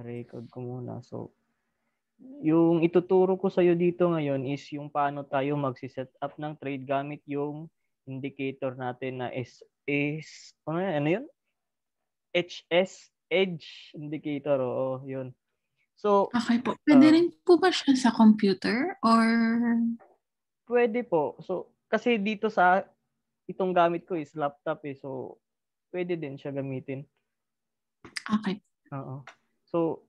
record ko muna. So, yung ituturo ko sa'yo dito ngayon is yung paano tayo magsiset up ng trade gamit yung indicator natin na ano yun? HS, Edge Indicator. Oo, yun. So, Okay po. Pwede rin po ba siya sa computer or? pwede po. So, kasi dito sa itong gamit ko is laptop eh. So, pwede din siya gamitin. Okay. Oo. So,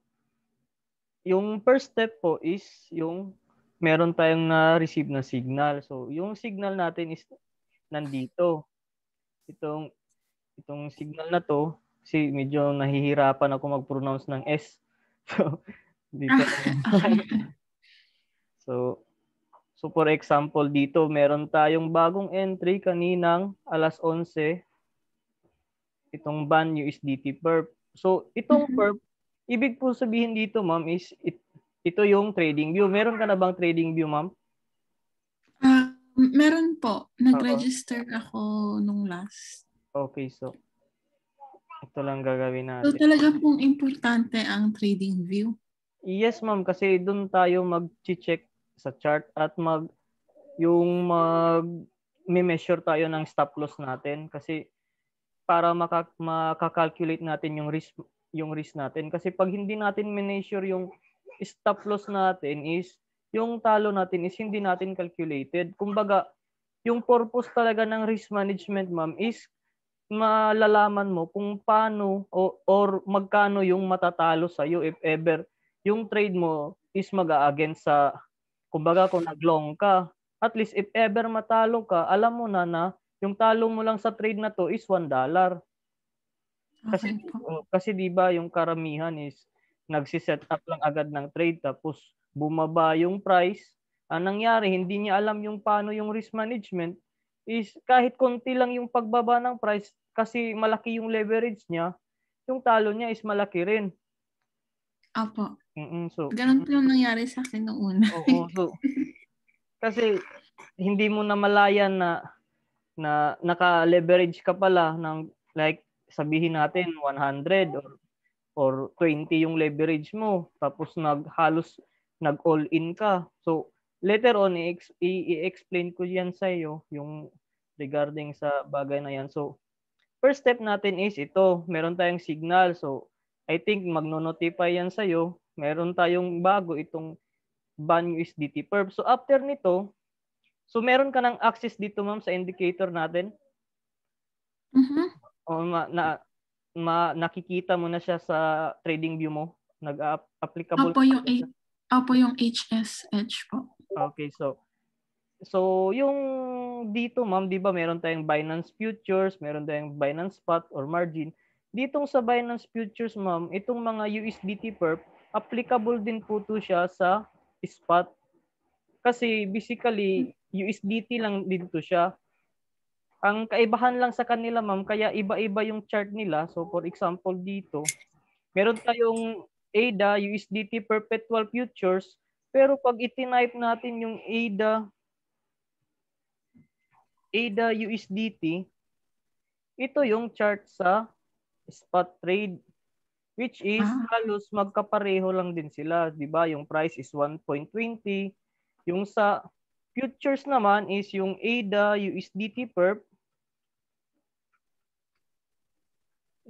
yung first step po is yung meron tayong na-receive na signal. So, yung signal natin is nandito. Itong signal na to, kasi medyo nahihirapan ako mag-pronounce ng S. So, dito. Okay. So, for example, dito meron tayong bagong entry kaninang alas 11, itong ban USDT perp. So, itong perp, ibig po sabihin dito, ma'am, is ito yung trading view. Meron ka na bang trading view, ma'am? Meron po. Oo. Nag-register ako nung last. Okay, so ito lang gagawin So natin. talaga pong importante ang trading view. Yes, ma'am, kasi doon tayo mag-check sa chart at may-measure tayo ng stop loss natin kasi para makakalculate natin yung risk natin kasi pag hindi natin measure yung stop loss natin is yung talo natin is hindi natin calculated. Kumbaga, yung purpose talaga ng risk management, ma'am, is malalaman mo kung paano or magkano yung matatalo sa iyo if ever yung trade mo is mag-a-against sa, kumbaga, kung nag-long ka, at least if ever matalo ka, alam mo na yung talo mo lang sa trade na to is $1. Kasi Okay po. kasi 'di ba yung karamihan is nagsi-set up lang agad ng trade tapos bumaba yung price. Ang nangyari, hindi niya alam yung paano yung risk management is kahit konti lang yung pagbaba ng price kasi malaki yung leverage niya, yung talo niya is malaki rin. Opo. So, Ganun po yung nangyari sa akin noong una. oo. So, kasi hindi mo namalayan na naka-leverage ka pala ng like sabihin natin 100 or 20 yung leverage mo tapos halos nag-all in ka. So later on i-explain ko yan sa iyo yung regarding sa bagay na yan. So first step natin is ito, meron tayong signal. So I think magno-notify yan sa iyo. Meron tayong bago itong ban USDT perp. So after nito, so meron ka ng access dito, ma'am, sa indicator natin. O nakikita mo na siya sa trading view mo? Nag-applicable Opo yung HS Edge po. Okay, so yung dito, ma'am, 'di ba meron tayong Binance Futures, meron tayong Binance Spot or margin. Ditong sa Binance Futures, ma'am, itong mga USDT perp, applicable din po to siya sa spot. Kasi basically USDT lang dito siya. Ang kaibahan lang sa kanila, ma'am, kaya iba-iba yung chart nila. So for example dito, meron tayong ADA USDT Perpetual Futures, pero pag itinipe natin yung ADA USDT, ito yung chart sa spot trade, which is halos magkapareho lang din sila, 'di ba? Yung price is 1.20. Yung sa futures naman is yung ADA USDT perp.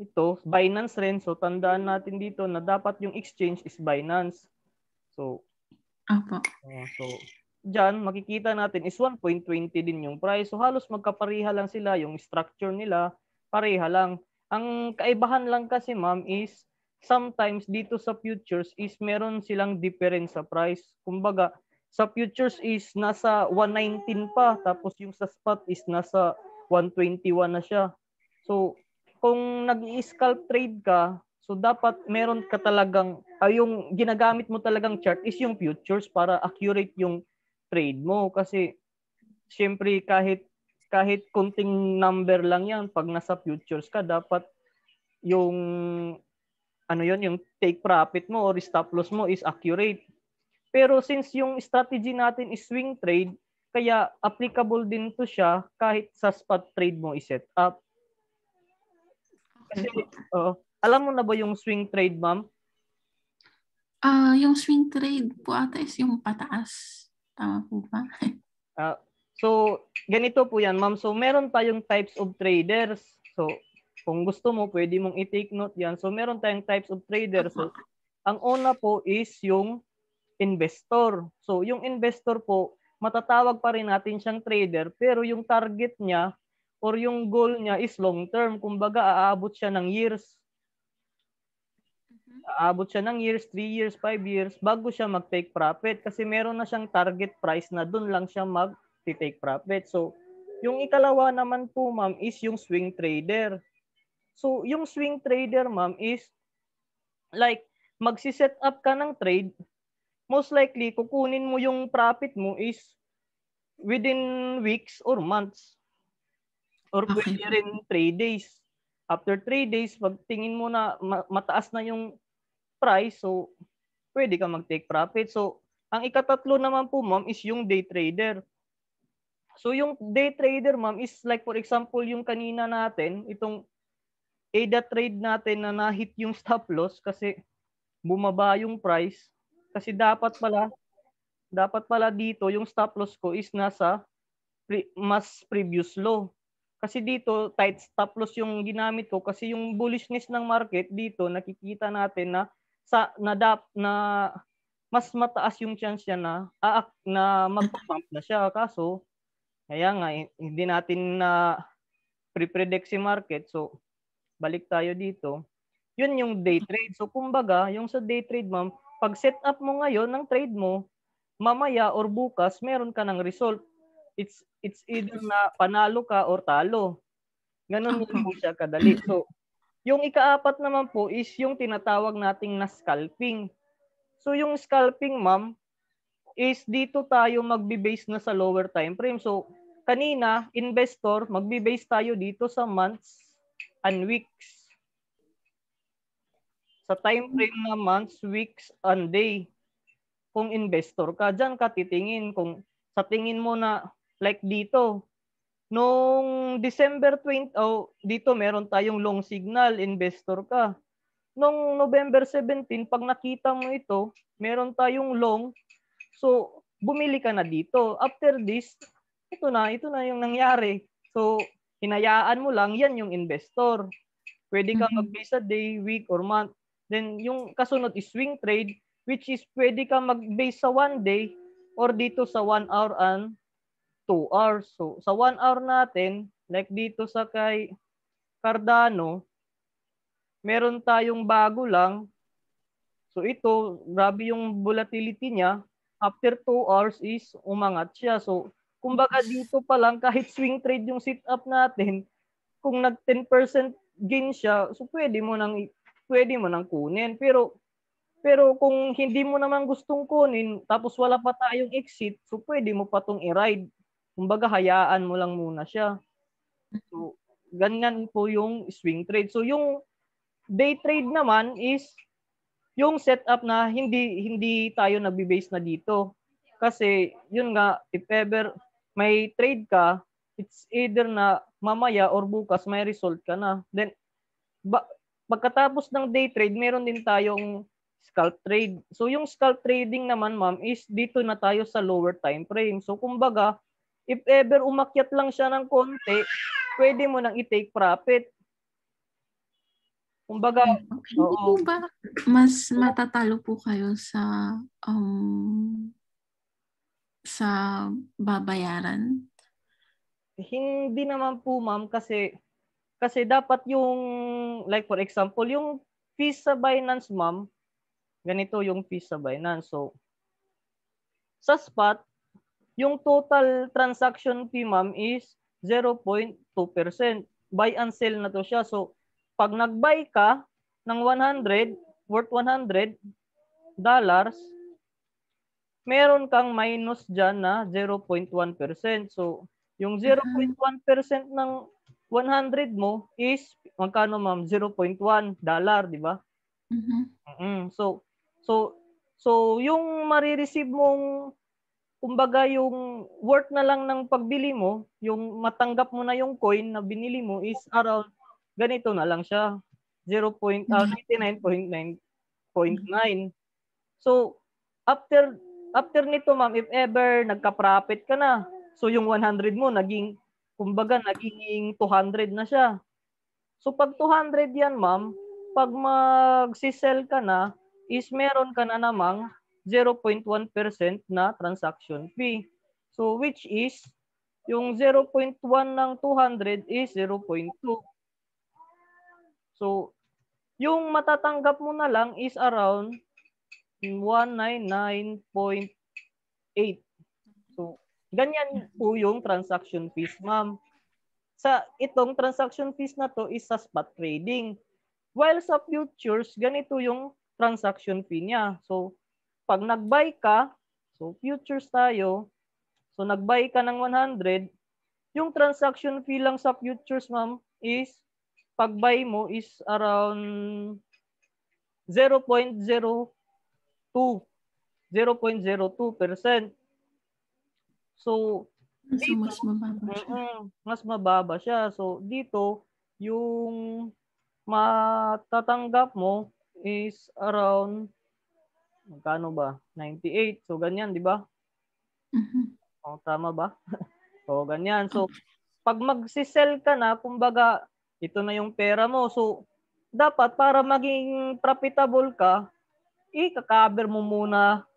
Ito, Binance rin. So, tandaan natin dito na dapat yung exchange is Binance. So, dyan, makikita natin is 1.20 din yung price. So, halos magkapareha lang sila. Yung structure nila, pareha lang. Ang kaibahan lang kasi, ma'am, is sometimes dito sa futures is meron silang difference sa price. Kumbaga, sa futures is nasa 119 pa. Tapos yung sa spot is nasa 121 na siya. So, kung nag-i-scalp trade ka, so dapat meron ka talagang, yung ginagamit mo talagang chart is yung futures para accurate yung trade mo. Kasi, syempre, kahit konting number lang yan, pag nasa futures ka, dapat yung, yung take profit mo or stop loss mo is accurate. Pero since yung strategy natin is swing trade, kaya applicable din to siya kahit sa spot trade mo i-set up. Kasi, alam mo na ba yung swing trade, ma'am? Yung swing trade po ata is yung pataas. Tama po ba? So, ganito po yan, ma'am. So, meron tayong types of traders. So, kung gusto mo, pwede mong i-take note yan. So, meron tayong types of traders. So, ang una po is yung investor. So, yung investor po, matatawag pa rin natin siyang trader, pero yung target niya or yung goal niya is long term. Kumbaga, aabot siya ng years. Aabot siya ng years, 3 years, 5 years, bago siya mag-take profit. Kasi meron na siyang target price na dun lang siya mag-take profit. So, yung ikalawa naman po, ma'am, is yung swing trader. So, yung swing trader, ma'am, is like, magsiset up ka ng trade, most likely, kukunin mo yung profit mo is within weeks or months. Or pwede rin 3 days. After 3 days, pag tingin mo na mataas na yung price, so pwede ka mag-take profit. So, ang ikatatlo naman po, ma'am, is yung day trader. So, yung day trader, ma'am, is like for example, yung kanina natin, itong ADA trade natin na na-hit yung stop loss kasi bumaba yung price. Kasi dapat pala dito yung stop loss ko is nasa mas previous low. Kasi dito tight stop loss yung ginamit ko kasi yung bullishness ng market dito nakikita natin na mas mataas yung chance niya na mag-pump na siya. Kaso kaya nga hindi natin na pre-predict si market. So balik tayo dito. Yun yung day trade. So kumbaga, yung sa day trade, ma'am, pag set up mo ngayon ng trade mo, mamaya or bukas meron ka ng result. It's either na panalo ka or talo. Ganun lang po siya kadali. So, yung ikaapat naman po is yung tinatawag nating na scalping. So, yung scalping, ma'am, is dito tayo magbe-base na sa lower time frame. So, kanina, investor, magbe-base tayo dito sa months and weeks. Sa time frame na months, weeks, and day. Kung investor ka, dyan ka titingin. Kung sa tingin mo na like dito, nung December 20, dito meron tayong long signal, investor ka. Nung November 17, pag nakita mo ito, meron tayong long, so bumili ka na dito. After this, ito na yung nangyari. So, hinayaan mo lang, yan yung investor. Pwede ka mag-base sa day, week, or month. Then, yung kasunod is swing trade, which is pwede ka mag-base sa 1 day or dito sa 1 hour and 2 hours. So, sa 1 hour natin, like dito sa kay Cardano, meron tayong bago lang. So, ito, grabe yung volatility niya. After 2 hours is umangat siya. So, kumbaga dito pa lang, kahit swing trade yung sit up natin, kung nag 10% gain siya, so pwede mo nang kunin. Pero kung hindi mo naman gustong kunin, tapos wala pa tayong exit, so pwede mo pa tong i-ride. Kumbaga, hayaan mo lang muna siya. So, ganyan po yung swing trade. So, yung day trade naman is yung setup na hindi tayo nagbe-base na dito. Kasi, yun nga, if ever may trade ka, it's either na mamaya or bukas may result ka na. Then, pagkatapos ng day trade, meron din tayong scalp trade. So, yung scalp trading naman, ma'am, is dito na tayo sa lower time frame. So, kumbaga, if ever umakyat lang siya ng konti, pwede mo nang i-take profit. Kumbaga, hindi po ba mas matatalo po kayo sa babayaran? Hindi naman po, ma'am, kasi dapat yung, like for example, yung fees sa Binance, ma'am, ganito yung fees sa Binance. So, sa spot, yung total transaction fee, ma'am, is 0.2%. Buy and sell na to siya. So, pag nag-buy ka ng 100, worth $100, meron kang minus dyan na 0.1%. So, yung 0.1% ng 100 mo is, magkano, ma'am? $0.1, di ba? So, yung marireceive mong, kumbaga yung worth na lang ng pagbili mo, yung matanggap mo na yung coin na binili mo is around, ganito na lang siya, 99.9.9. So, after nito, ma'am, if ever nagka-profit ka na, so yung 100 mo naging 200 na siya. So pag 200 yan, ma'am, pag magsi-sell ka na, is meron ka na namang 0.1% na transaction fee. So which is, yung 0.1 ng 200 is 0.2. So, yung matatanggap mo na lang is around 199.8. So, ganyan po yung transaction fees, ma'am. Sa itong transaction fees na to is sa spot trading. While sa futures, ganito yung transaction fee niya. So, pag nag-buy ka, so futures tayo, so nag-buy ka ng 100, yung transaction fee lang sa futures, ma'am, is pag-buy mo is around 0.02. 0.02%. So, So, mas mababa siya. mas mababa siya. So, dito, yung matatanggap mo is around, magkano ba? 98. So, ganyan, di ba? O, tama ba? So, ganyan. So, pag magsisell ka na, kumbaga, ito na yung pera mo. So, dapat para maging profitable ka, i-cover mo muna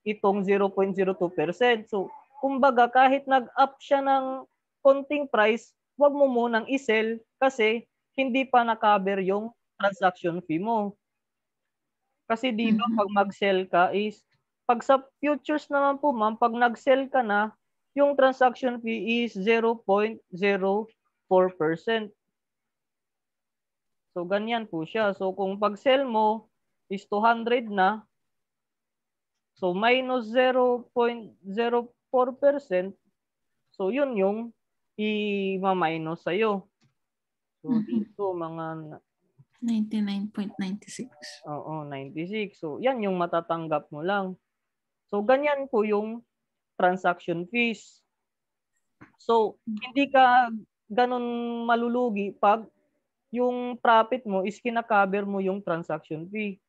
itong 0.02%. So, kumbaga kahit nag-up siya ng konting price, wag mo munang i-sell kasi hindi pa na-cover yung transaction fee mo. Kasi di ba pag mag-sell ka is, pag sa futures naman po, ma'am, pag nag-sell ka na, yung transaction fee is 0.04%. So, ganyan po siya. So, kung pag-sell mo is 200 na, so, minus 0.04%, so, yun yung i-minus sa'yo. So, dito, mga 99.96. Oo, 96. So, yan yung matatanggap mo lang. So, ganyan po yung transaction fees. So, hindi ka ganun malulugi pag yung profit mo is kina-cover mo yung transaction fee.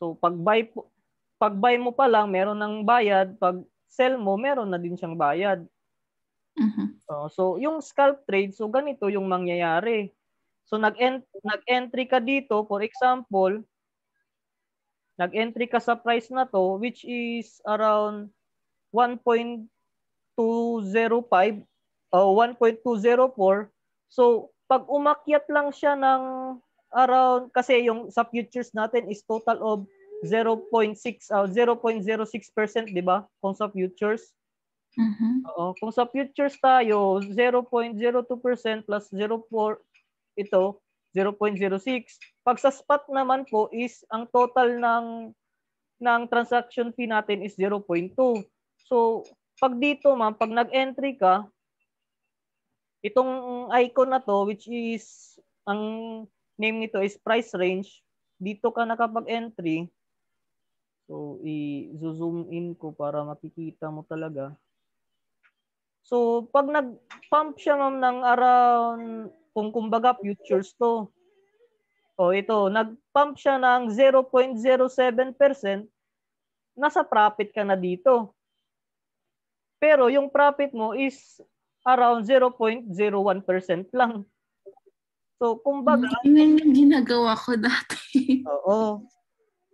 So, pag-buy mo pa lang, meron ng bayad. Pag sell mo, meron na din siyang bayad. So, yung scalp trade, so ganito yung mangyayari. So, nag-entry ka dito, for example, nag-entry ka sa price na to, which is around 1.205 o 1.204. So, pag umakyat lang siya ng around, kasi yung sa futures natin is total of 0.06%, di ba? Kung sa futures. Oo, kung sa futures tayo, 0.02% plus 0.4, ito, 0.06. Pag sa spot naman po is, ang total ng transaction fee natin is 0.2. So, pag dito, ma'am, pag nag-entry ka, itong icon na to, which is, ang name nito is price range, dito ka nakapag-entry. So, i-zoom in ko para makikita mo talaga. So, pag nag-pump siya, ma'am, ng around, kung kumbaga futures to, o ito, nag-pump siya ng 0.07%, nasa profit ka na dito. Pero yung profit mo is around 0.01% lang. So, kumbaga, Yun yung ginagawa ko dati. oo.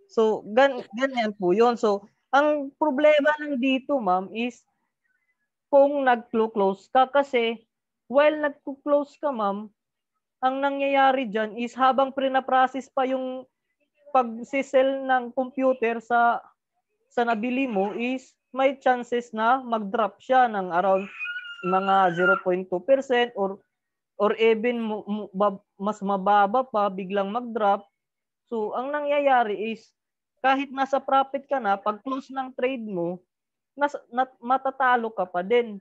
So, ganyan po yun. So, ang problema lang dito, ma'am, is kung nag-close ka kasi while nag-close ka, ma'am, ang nangyayari dyan is habang pre-process pa yung pag-sell ng computer sa nabili mo is may chances na mag-drop siya ng around mga 0.2% or even mas mababa pa, biglang mag-drop. So, ang nangyayari is kahit nasa profit ka na, pag close ng trade mo, matatalo ka pa din.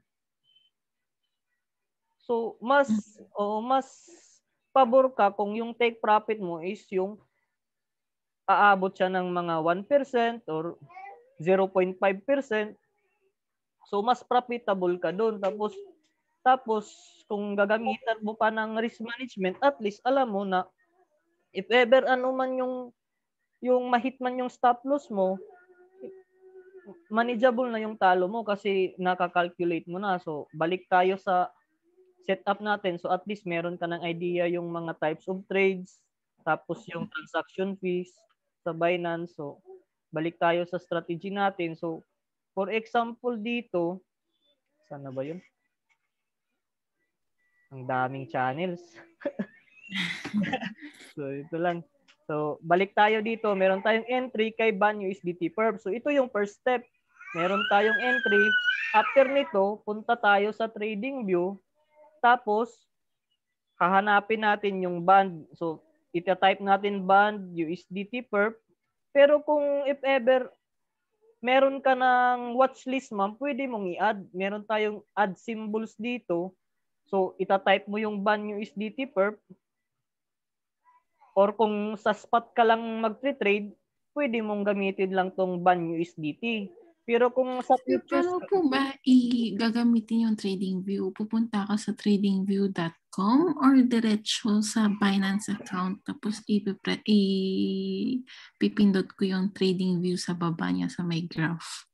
So, mas pabor ka kung yung take profit mo is yung aabot siya ng mga 1% or 0.5%. So, mas profitable ka doon. Tapos, kung gagamitan mo pa ng risk management, at least alam mo na if ever ano man yung yung ma-hit man yung stop loss mo, manageable na yung talo mo kasi nakakalculate mo na. So, balik tayo sa setup natin. So, at least meron ka ng idea yung mga types of trades, tapos yung transaction fees sa Binance. So, balik tayo sa strategy natin. So, for example dito, saan na ba yun? Ang daming channels. So, ito lang. So, balik tayo dito. Meron tayong entry kay Ban USDT Perp. So, ito yung first step. Meron tayong entry. After nito, punta tayo sa trading view. Tapos, hahanapin natin yung band. So, ita-type natin band USDT Perp. Pero kung if ever meron ka ng watchlist, ma'am, pwede mong i-add. Meron tayong add symbols dito. So, ita-type mo yung band USDT Perp. Or kung sa spot ka lang mag-trade, pwede mong gamitin lang tong ban USDT. Pero kung sa futures, Paano po ba gagamitin yung TradingView? Pupunta ka sa tradingview.com or diretso sa Binance account tapos ipipindot ko yung TradingView sa baba niya sa may graph.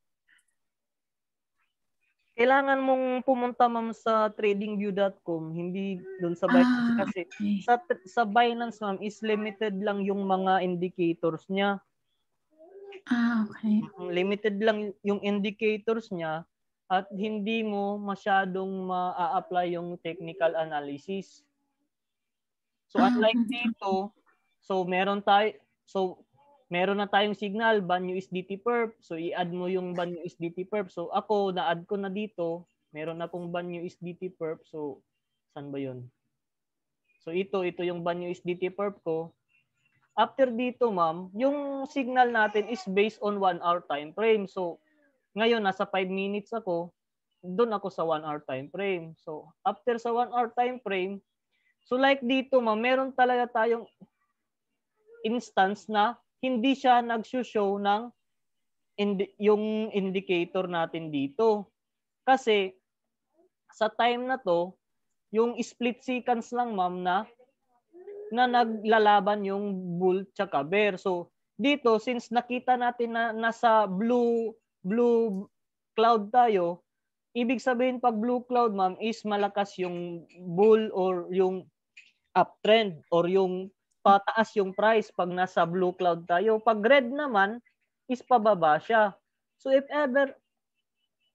kailangan mong pumunta ma'am sa tradingview.com, hindi doon sa Binance kasi Okay. sa Binance ma'am is limited lang yung mga indicators niya. Okay. Limited lang yung indicators niya at hindi mo masyadong ma-apply yung technical analysis. So unlike dito, meron na tayong signal ban USDT perp. So i-add mo yung ban USDT perp. So ako na-add ko na dito, meron akong ban USDT perp. So saan ba 'yun? So ito yung ban USDT perp ko. After dito, ma'am, yung signal natin is based on 1 hour time frame. So ngayon nasa 5 minutes ako, doon ako sa 1 hour time frame. So after sa 1 hour time frame, so like dito, ma'am, meron talaga tayong instance na hindi siya nag-show ng yung indicator natin dito. Kasi sa time na to, yung split seconds lang ma'am na naglalaban yung bull tsaka bear. So dito since nakita natin na nasa blue cloud tayo, ibig sabihin pag blue cloud ma'am is malakas yung bull or yung uptrend or yung pataas yung price pag nasa blue cloud tayo. Pag red naman, is pababa siya. So if ever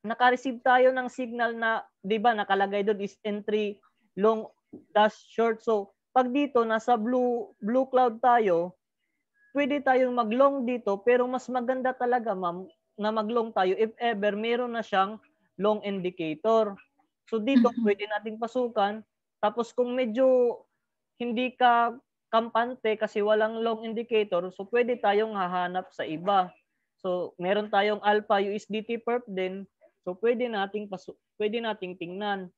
naka-receive tayo ng signal na, di ba, nakalagay doon is entry long dash short. So pag dito, nasa blue cloud tayo, pwede tayong mag-long dito, pero mas maganda talaga, ma'am, na mag-long tayo if ever meron na siyang long indicator. So dito, pwede nating pasukan. Tapos kung medyo hindi ka kampante kasi walang long indicator, so pwede tayong hahanap sa iba. So meron tayong alpha USDT perp din. So pwede nating tingnan.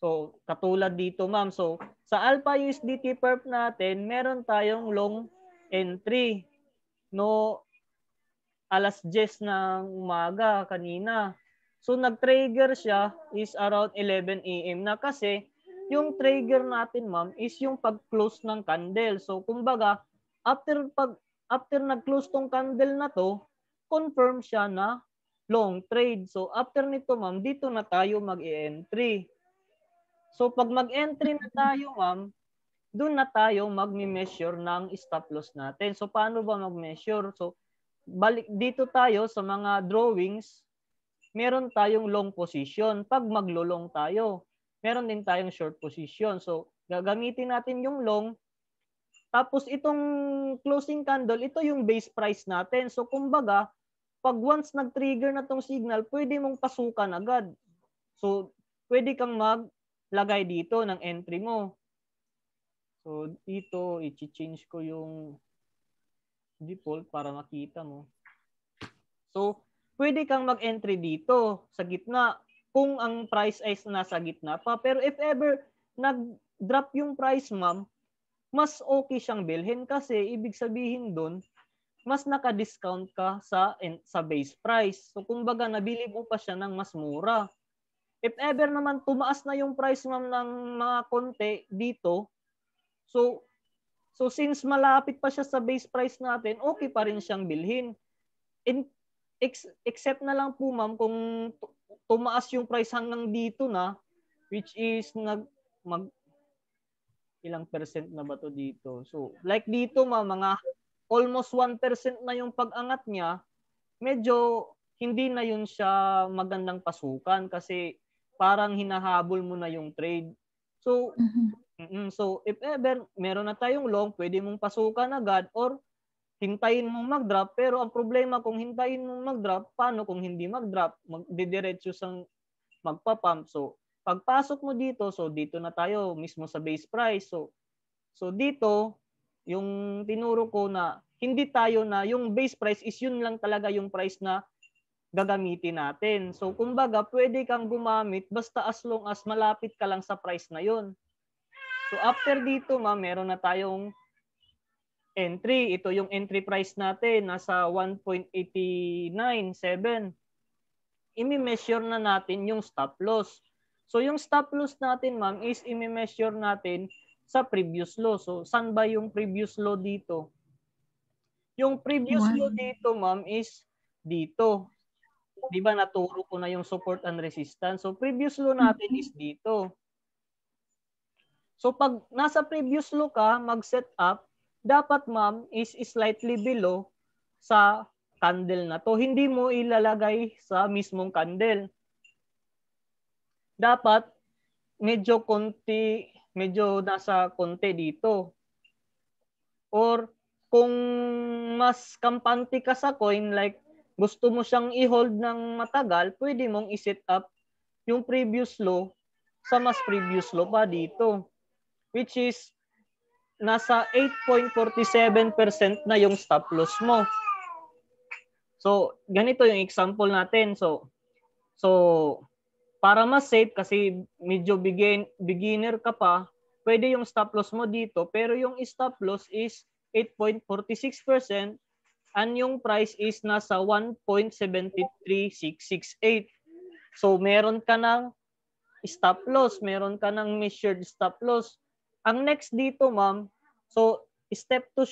So katulad dito, ma'am. So sa alpha USDT perp natin, meron tayong long entry no alas 10 ng umaga kanina. So nag-trigger siya is around 11 AM na kasi yung trigger natin, ma'am, is yung pag-close ng candle. So kumbaga, after nag-close tong candle na to, confirm siya na long trade. So after nito, ma'am, dito na tayo mag-entry. So pag mag-entry na tayo, ma'am, doon na tayo magme-measure ng stop loss natin. So paano ba mag-measure? So balik dito tayo sa mga drawings, meron tayong long position. Pag maglo-long tayo, meron din tayong short position. So gagamitin natin yung long. Tapos itong closing candle, ito yung base price natin. So kumbaga, pag once nag-trigger na tong signal, pwede mong pasukan agad. So pwede kang maglagay dito ng entry mo. So dito, i-change ko yung default para makita mo. So, pwede kang mag-entry dito sa gitna kung ang price ay nasa gitna pa. Pero if ever nag-drop yung price, ma'am, mas okay siyang bilhin kasi ibig sabihin doon, mas naka-discount ka sa base price. So, kumbaga, nabili mo pa siya ng mas mura. If ever naman tumaas na yung price, ma'am, ng mga konti dito, so So since malapit pa siya sa base price natin, okay pa rin siyang bilhin. Except na lang po ma'am kung tumaas yung price hanggang dito na, which is ilang percent na ba to dito? So like dito ma'am, mga almost 1% na yung pag-angat niya, medyo hindi na yun siya magandang pasukan kasi parang hinahabol mo na yung trade. So so if ever meron na tayong long, pwede mong pasukan agad or hintayin mong mag-drop. Pero ang problema kung hintayin mong mag-drop, paano kung hindi mag-drop? Magdidiretso sang magpa-pump. So pagpasok mo dito, so dito na tayo mismo sa base price. So dito, yung tinuro ko na hindi tayo na yung base price is yun lang talaga yung price na gagamitin natin. So kumbaga, pwede kang gumamit basta as long as malapit ka lang sa price na yun. So after dito, ma'am, meron na tayong entry. Ito yung entry price natin, nasa 1.897. Imi-measure na natin yung stop loss. So yung stop loss natin, ma'am, is imi-measure natin sa previous low. So saan ba yung previous low dito? Yung previous low dito, ma'am, is dito. Di ba naturo ko na yung support and resistance? So previous low natin is dito. So pag nasa previous low ka, mag-set up, dapat ma'am is slightly below sa candle na to. Hindi mo ilalagay sa mismong candle. Dapat medyo nasa konti dito. Or kung mas kampante ka sa coin, like gusto mo siyang i-hold ng matagal, pwede mong i-set up yung previous low sa mas previous low pa dito. Which is nasa 8.47% na yung stop loss mo. So, ganito yung example natin. So para mas safe kasi medyo beginner ka pa, pwede yung stop loss mo dito, pero yung stop loss is 8.46% and yung price is nasa 1.73668. So, meron ka ng stop loss, meron ka ng measured stop loss. Ang next dito, ma'am, so step 2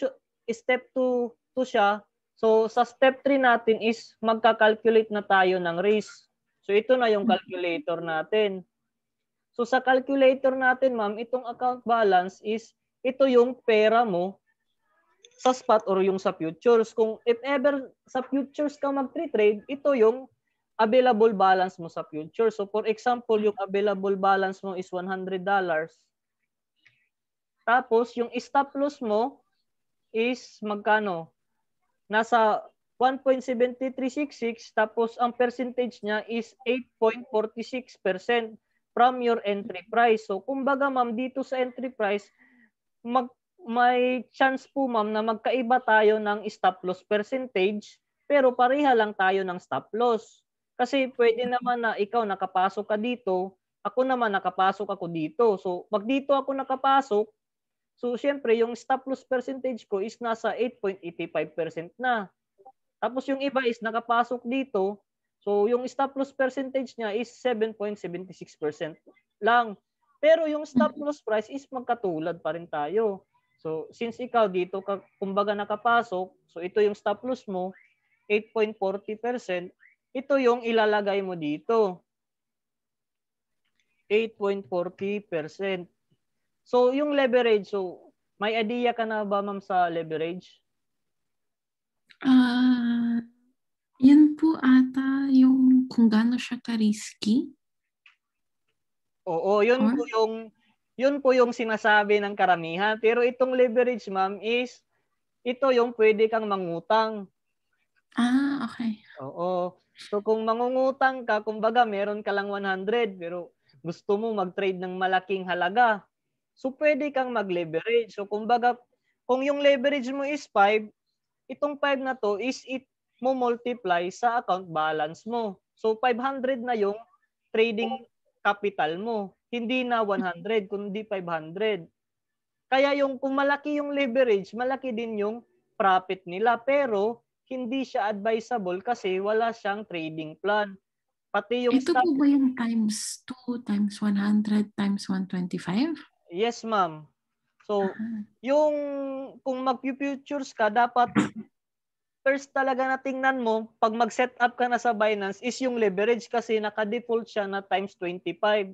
siya. So sa step 3 natin is magka-calculate na tayo ng risk. So ito na yung calculator natin. So sa calculator natin, ma'am, itong account balance is ito yung pera mo sa spot or yung sa futures. Kung if ever sa futures ka mag-trade, ito yung available balance mo sa futures. So for example, yung available balance mo is $100. Tapos, yung stop loss mo is magkano? Nasa 1.7366, tapos ang percentage niya is 8.46% from your entry price. So, kumbaga ma'am, dito sa entry price, may chance po ma'am na magkaiba tayo ng stop loss percentage, pero pareha lang tayo ng stop loss. Kasi pwede naman na ikaw nakapasok ka dito, ako naman nakapasok ako dito. So, pag dito ako nakapasok, so, syempre, yung stop loss percentage ko is nasa 8.85% na. Tapos yung iba is nakapasok dito. So, yung stop loss percentage niya is 7.76% lang. Pero yung stop loss price is magkatulad pa rin tayo. So, since ikaw dito, kumbaga nakapasok, so ito yung stop loss mo, 8.40%, ito yung ilalagay mo dito. 8.40%. So, yung leverage, so may idea ka na ba ma'am sa leverage? Yan po ata yung kung gaano siya ka-risky. Oo, yun po yung sinasabi ng karamihan. Pero itong leverage ma'am is ito yung pwede kang mangutang. Okay. Oo. So kung mangungutang ka, kumbaga meron ka lang 100 pero gusto mo mag-trade ng malaking halaga. So, pwede kang mag-leverage. So, kumbaga, kung yung leverage mo is 5, itong 5 na to is it mo multiply sa account balance mo. So, 500 na yung trading capital mo. Hindi na 100, kundi 500. Kaya kung malaki yung leverage, malaki din yung profit nila. Pero, hindi siya advisable kasi wala siyang trading plan. Pati yung ito po ba yung times 2, times 100, times 125? Yes, ma'am. So, yung kung mag-futures ka, dapat first talaga na tingnan mo, pag mag-set up ka na sa Binance, is yung leverage kasi naka-default siya na times 25.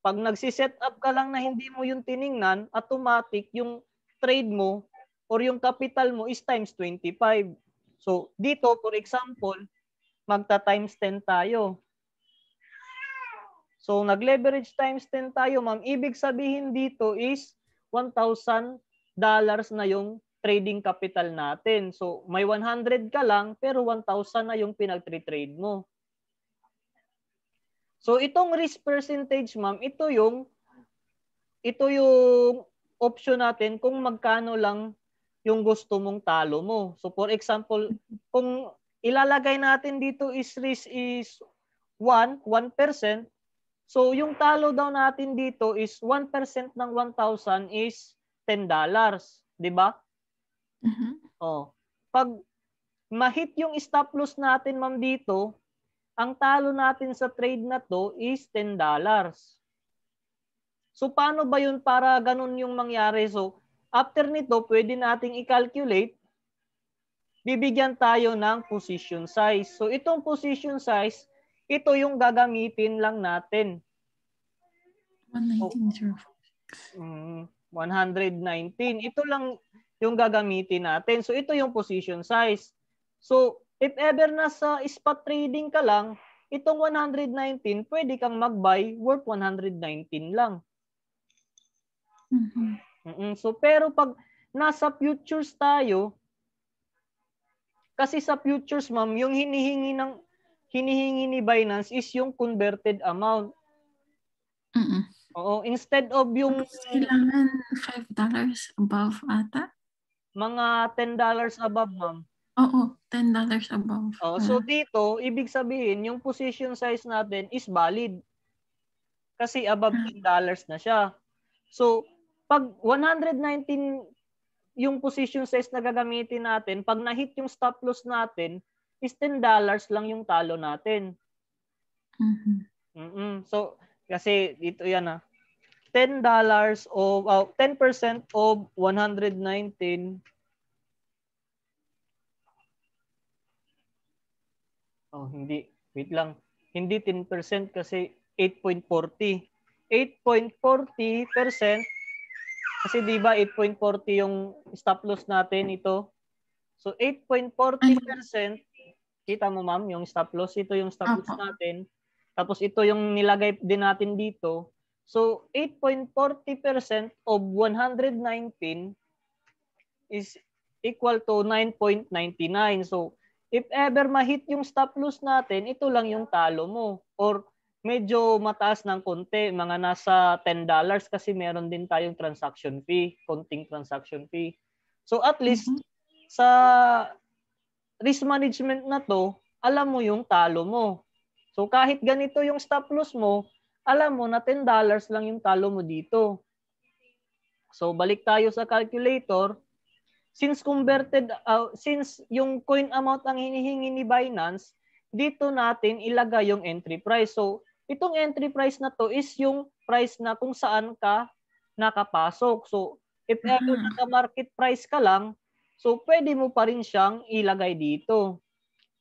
Pag nagsi-set up ka lang na hindi mo yung tiningnan, automatic yung trade mo or yung capital mo is times 25. So, dito, for example, magta-times 10 tayo. So, nag-leverage times 10 tayo, ma'am. Ibig sabihin dito is $1,000 na yung trading capital natin. So, may 100 ka lang, pero 1,000 na yung pinag-trade mo. So, itong risk percentage, ma'am, ito yung option natin kung magkano lang yung gusto mong talo mo. So, for example, kung ilalagay natin dito is risk is 1%, so yung talo daw natin dito is 1% ng 1,000 is $10. Di ba? Oh. Pag ma-hit yung stop loss natin, ma'am, dito, ang talo natin sa trade na to is $10. So, paano ba yun para ganun yung mangyari? So, after nito, pwede nating i-calculate, bibigyan tayo ng position size. So, itong position size, ito yung gagamitin lang natin. 119. Ito lang yung gagamitin natin. So, ito yung position size. So, if ever nasa spot trading ka lang, itong 119, pwede kang mag-buy worth 119 lang. So, pero pag nasa futures tayo, kasi sa futures, ma'am, yung hinihingi ni Binance is yung converted amount. Oo, instead of yung kailangan $5 above ata? Mga $10 above, ma'am. Oo, $10 above. So dito, ibig sabihin, yung position size natin is valid. Kasi above $10 na siya. So, pag 119 yung position size na gagamitin natin, pag na-hit yung stop loss natin, is $10 lang yung talo natin. So, kasi dito yan $10 of 10% of 119. Hindi. Wait lang. Hindi 10% kasi 8.40. 8.40% kasi 'di ba 8.40 yung stop loss natin ito. So 8.40%, kita mo ma'am yung stop loss, ito yung stop loss natin. Tapos ito yung nilagay din natin dito. So 8.40% of 119 is equal to 9.99. So if ever ma-hit yung stop loss natin, ito lang yung talo mo. Or medyo mataas ng konti, mga nasa $10 kasi meron din tayong transaction fee, konting transaction fee. So at least sa risk management na to, alam mo yung talo mo. So kahit ganito yung stop loss mo, alam mo na $10 lang yung talo mo dito. So balik tayo sa calculator. Since yung coin amount ang hinihingi ni Binance, dito natin ilagay yung entry price. So, itong entry price na to is yung price na kung saan ka nakapasok. So, if ever naka-market price ka lang, so pwede mo pa rin siyang ilagay dito.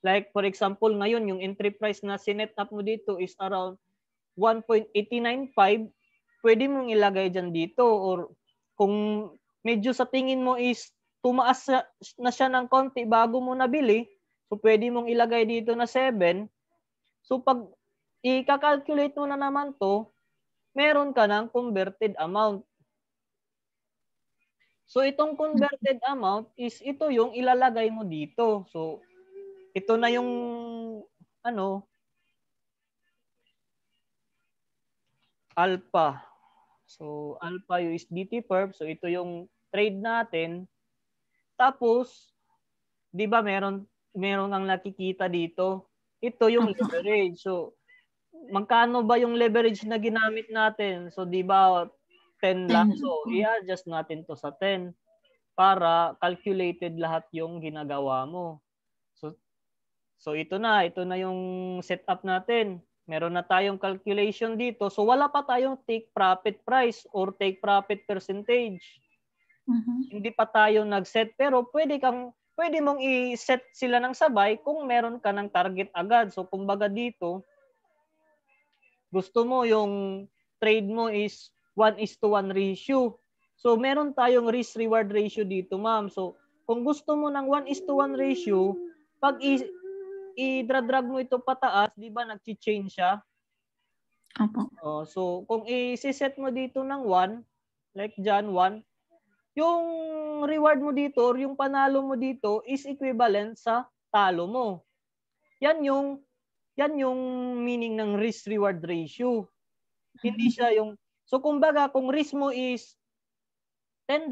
Like for example, ngayon yung entry price na sinet up mo dito is around 1.895, pwede mong ilagay dyan dito. Or kung medyo sa tingin mo is tumaas na siya ng konti bago mo nabili, so pwede mong ilagay dito na 7. So pag i-calculate mo na naman to, meron ka ng converted amount. So itong converted amount is ito yung ilalagay mo dito. So ito na yung alpha. So alpha USDT perp. So ito yung trade natin. Tapos, di ba meron kang nakikita dito? Ito yung leverage. So, magkano ba yung leverage na ginamit natin? So, di ba 10 lang? So, i-adjust natin to sa 10 para calculated lahat yung ginagawa mo. So ito na yung setup natin. Meron na tayong calculation dito. So wala pa tayong take profit price or take profit percentage. Hindi pa tayo nag-set, pero pwede mong i-set sila ng sabay kung meron ka ng target agad. So kumbaga dito, gusto mo yung trade mo is 1:1 ratio. So meron tayong risk reward ratio dito, ma'am. So kung gusto mo ng 1:1 ratio, pag i-drag mo ito pataas, di ba nag-change siya? Opo. So kung i-set mo dito ng 1, like dyan, 1, yung reward mo dito or yung panalo mo dito is equivalent sa talo mo. Yan yung meaning ng risk reward ratio. Hindi siya yung, so kumbaga kung risk mo is $10,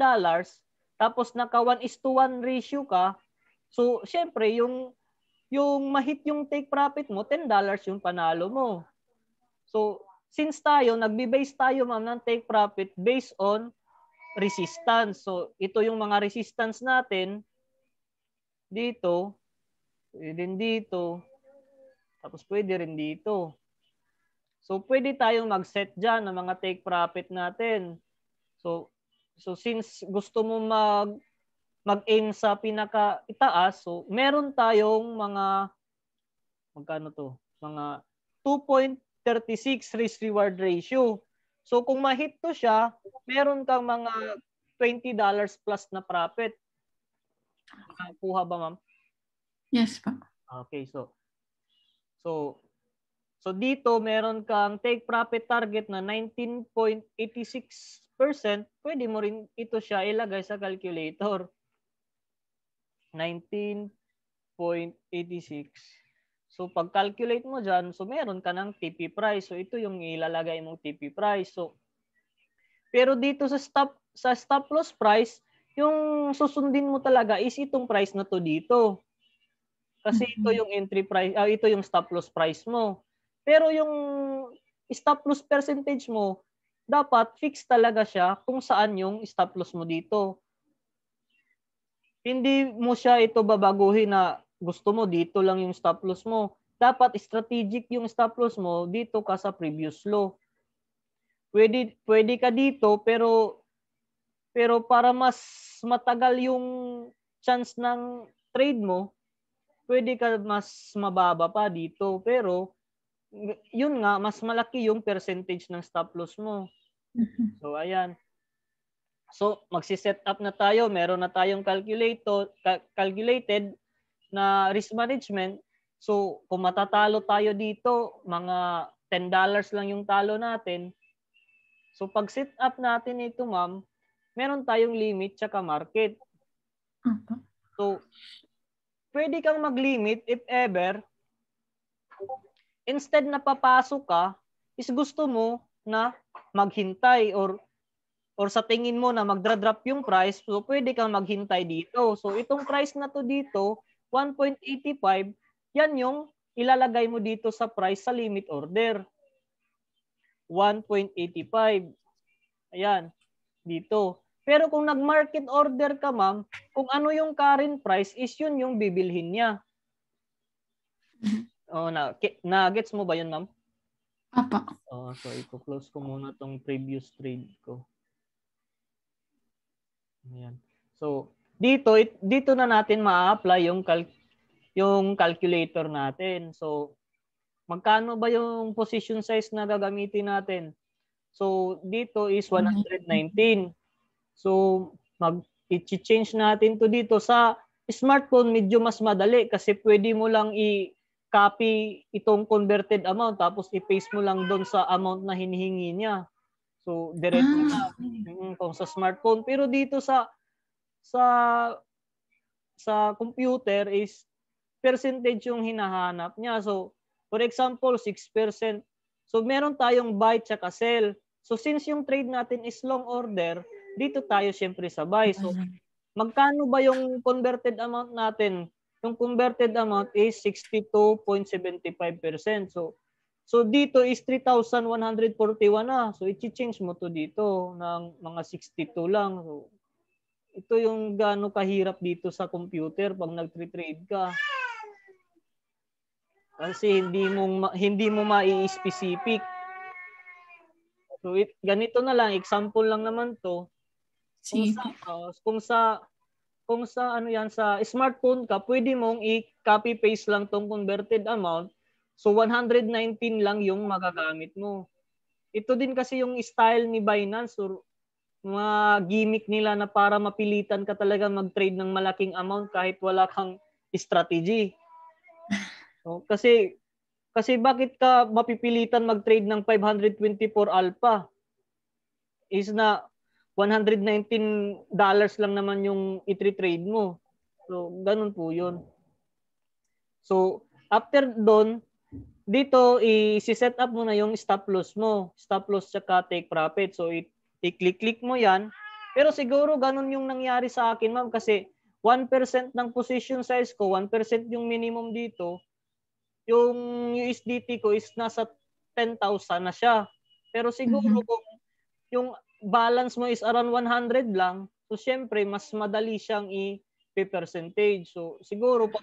tapos naka 1:1 ratio ka, so syempre yung mahit yung take profit mo, $10 yung panalo mo. So since nagbe-base tayo ma'am ng take profit based on resistance. So ito yung mga resistance natin dito, pwede din dito, tapos pwede rin dito. So pwede tayong mag-set dyan ng mga take profit natin. So since gusto mo mag-aim sa pinaka-itaas, so meron tayong mga magkano to? Mga 2.36 risk reward ratio. So kung ma-hit to siya, meron kang mga $20 plus na profit. Nakakuha ba, ma'am? Yes pa. Okay, so dito meron kang take profit target na 19.86%. Pwede mo rin ito siya ilagay sa calculator. 19.86. So pag calculate mo dyan, so meron ka ng TP price. So ito yung ilalagay mong TP price. So pero dito sa stop loss price, yung susundin mo talaga is itong price na to dito. Kasi ito yung entry price, ito yung stop loss price mo. Pero yung stop loss percentage mo, dapat fix talaga siya kung saan yung stop loss mo dito. Hindi mo siya ito babaguhin na gusto mo dito lang yung stop loss mo. Dapat strategic yung stop loss mo, dito ka sa previous low. Pwede ka dito, pero para mas matagal yung chance ng trade mo, pwede ka mas mababa pa dito. Pero yun nga, mas malaki yung percentage ng stop loss mo. So ayan. So magsi-set up na tayo, meron na tayong calculated na risk management. So kung matatalo tayo dito, mga $10 lang yung talo natin. So pag set up natin ito, ma'am, meron tayong limit tsaka market. So pwede kang mag-limit if ever instead na papasok ka, is gusto mo na maghintay or sa tingin mo na magdra-drop yung price, so pwede kang maghintay dito. So itong price na to dito, 1.85, yan yung ilalagay mo dito sa price sa limit order. 1.85. Ayan, dito. Pero kung nag-market order ka, ma'am, kung ano yung current price is yun yung bibilhin niya. Na-gets mo ba yun, ma'am? Apa. So i-close ko muna tong previous trade ko. Ayan. So dito na natin ma-apply yung calculator natin. So magkano ba yung position size na gagamitin natin? So dito is 119. So i-change natin to dito sa smartphone, medyo mas madali kasi pwede mo lang i-copy itong converted amount tapos i-paste mo lang doon sa amount na hinihingi niya. So diretso na kung sa smartphone. Pero dito sa computer is percentage yung hinahanap niya. So for example, 6%. So meron tayong buy tsaka sell. So since yung trade natin is long order, dito tayo siyempre sa buy. So magkano ba yung converted amount natin? Yung converted amount is 62.75%. So dito is 3,141 na. So i-change mo to dito ng mga 62 lang. So ito yung gaano kahirap dito sa computer pag nag-trade ka. Kasi hindi mo mai-specific. So ganito na lang, example lang naman 'to. Sige. Kung sa ano yan sa smartphone ka, pwede mong i-copy paste lang tong converted amount. So 119 lang yung magagamit mo. Ito din kasi yung style ni Binance or mga gimmick nila na para mapilitan ka talaga mag-trade ng malaking amount kahit wala kang strategy. So, kasi bakit ka mapipilitan mag-trade ng 524 alpha? Is na $119 lang naman yung i-trade mo. So, ganun po yun. So, after doon, dito, i-set up mo na yung stop loss mo. Stop loss tsaka take profit. So, i-click-click mo yan. Pero siguro ganun yung nangyari sa akin, ma'am, kasi 1% ng position size ko, 1% yung minimum dito. Yung USDT ko is nasa 10,000 na siya. Pero siguro kung yung balance mo is around 100 lang, so syempre mas madali siyang i-percentage. So siguro pag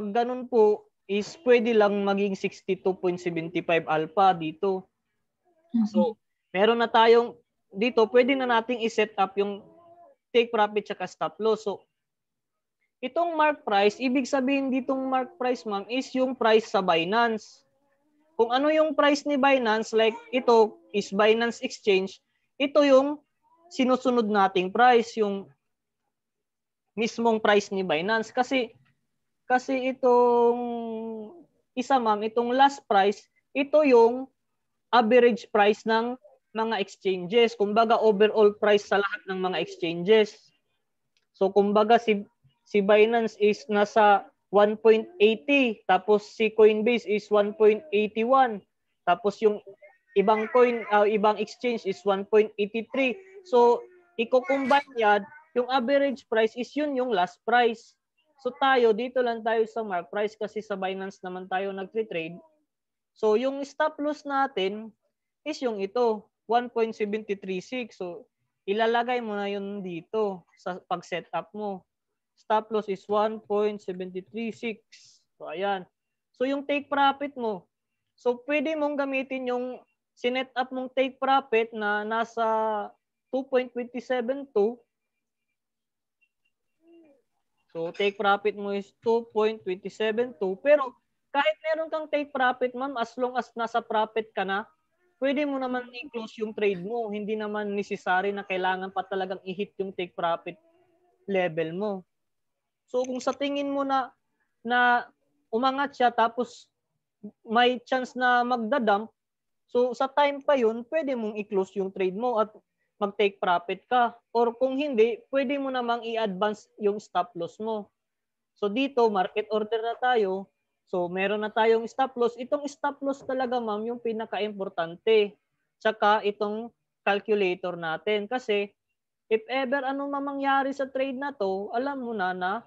ganun po is pwede lang maging 62.75 alpha dito. So meron na tayong dito, pwede na nating i-set up yung take profit at stop loss. So itong mark price, ibig sabihin ditong mark price, ma'am, is yung price sa Binance. Kung ano yung price ni Binance, like ito is Binance Exchange, ito yung sinusunod nating price, yung mismong price ni Binance. Kasi itong isa, ma'am, itong last price, ito yung average price ng mga exchanges. Kumbaga overall price sa lahat ng mga exchanges. So kumbaga si Binance is nasa 1.80, tapos si Coinbase is 1.81, tapos yung ibang exchange is 1.83. So i-combine yan, yung average price is yun yung last price. So tayo dito lang tayo sa mark price kasi sa Binance naman tayo nagtre-trade. So yung stop loss natin is yung ito, 1.736. So ilalagay mo na yun dito sa pag-setup mo. Stop loss is 1.736. So ayan. So yung take profit mo. So pwede mong gamitin yung sinet up mong take profit na nasa 2.272. So take profit mo is 2.272. Pero kahit meron kang take profit, ma'am, as long as nasa profit ka na, pwede mo naman i-close yung trade mo. Hindi naman necessary na kailangan pa talagang i-hit yung take profit level mo. So kung sa tingin mo na umangat siya tapos may chance na magdadump, so sa time pa yun, pwede mong i-close yung trade mo at mag-take profit ka. Or kung hindi, pwede mo namang i-advance yung stop loss mo. So dito, market order na tayo. So meron na tayong stop loss. Itong stop loss talaga, ma'am, yung pinaka-importante. Tsaka itong calculator natin. Kasi if ever anong mamangyari sa trade na to, alam mo na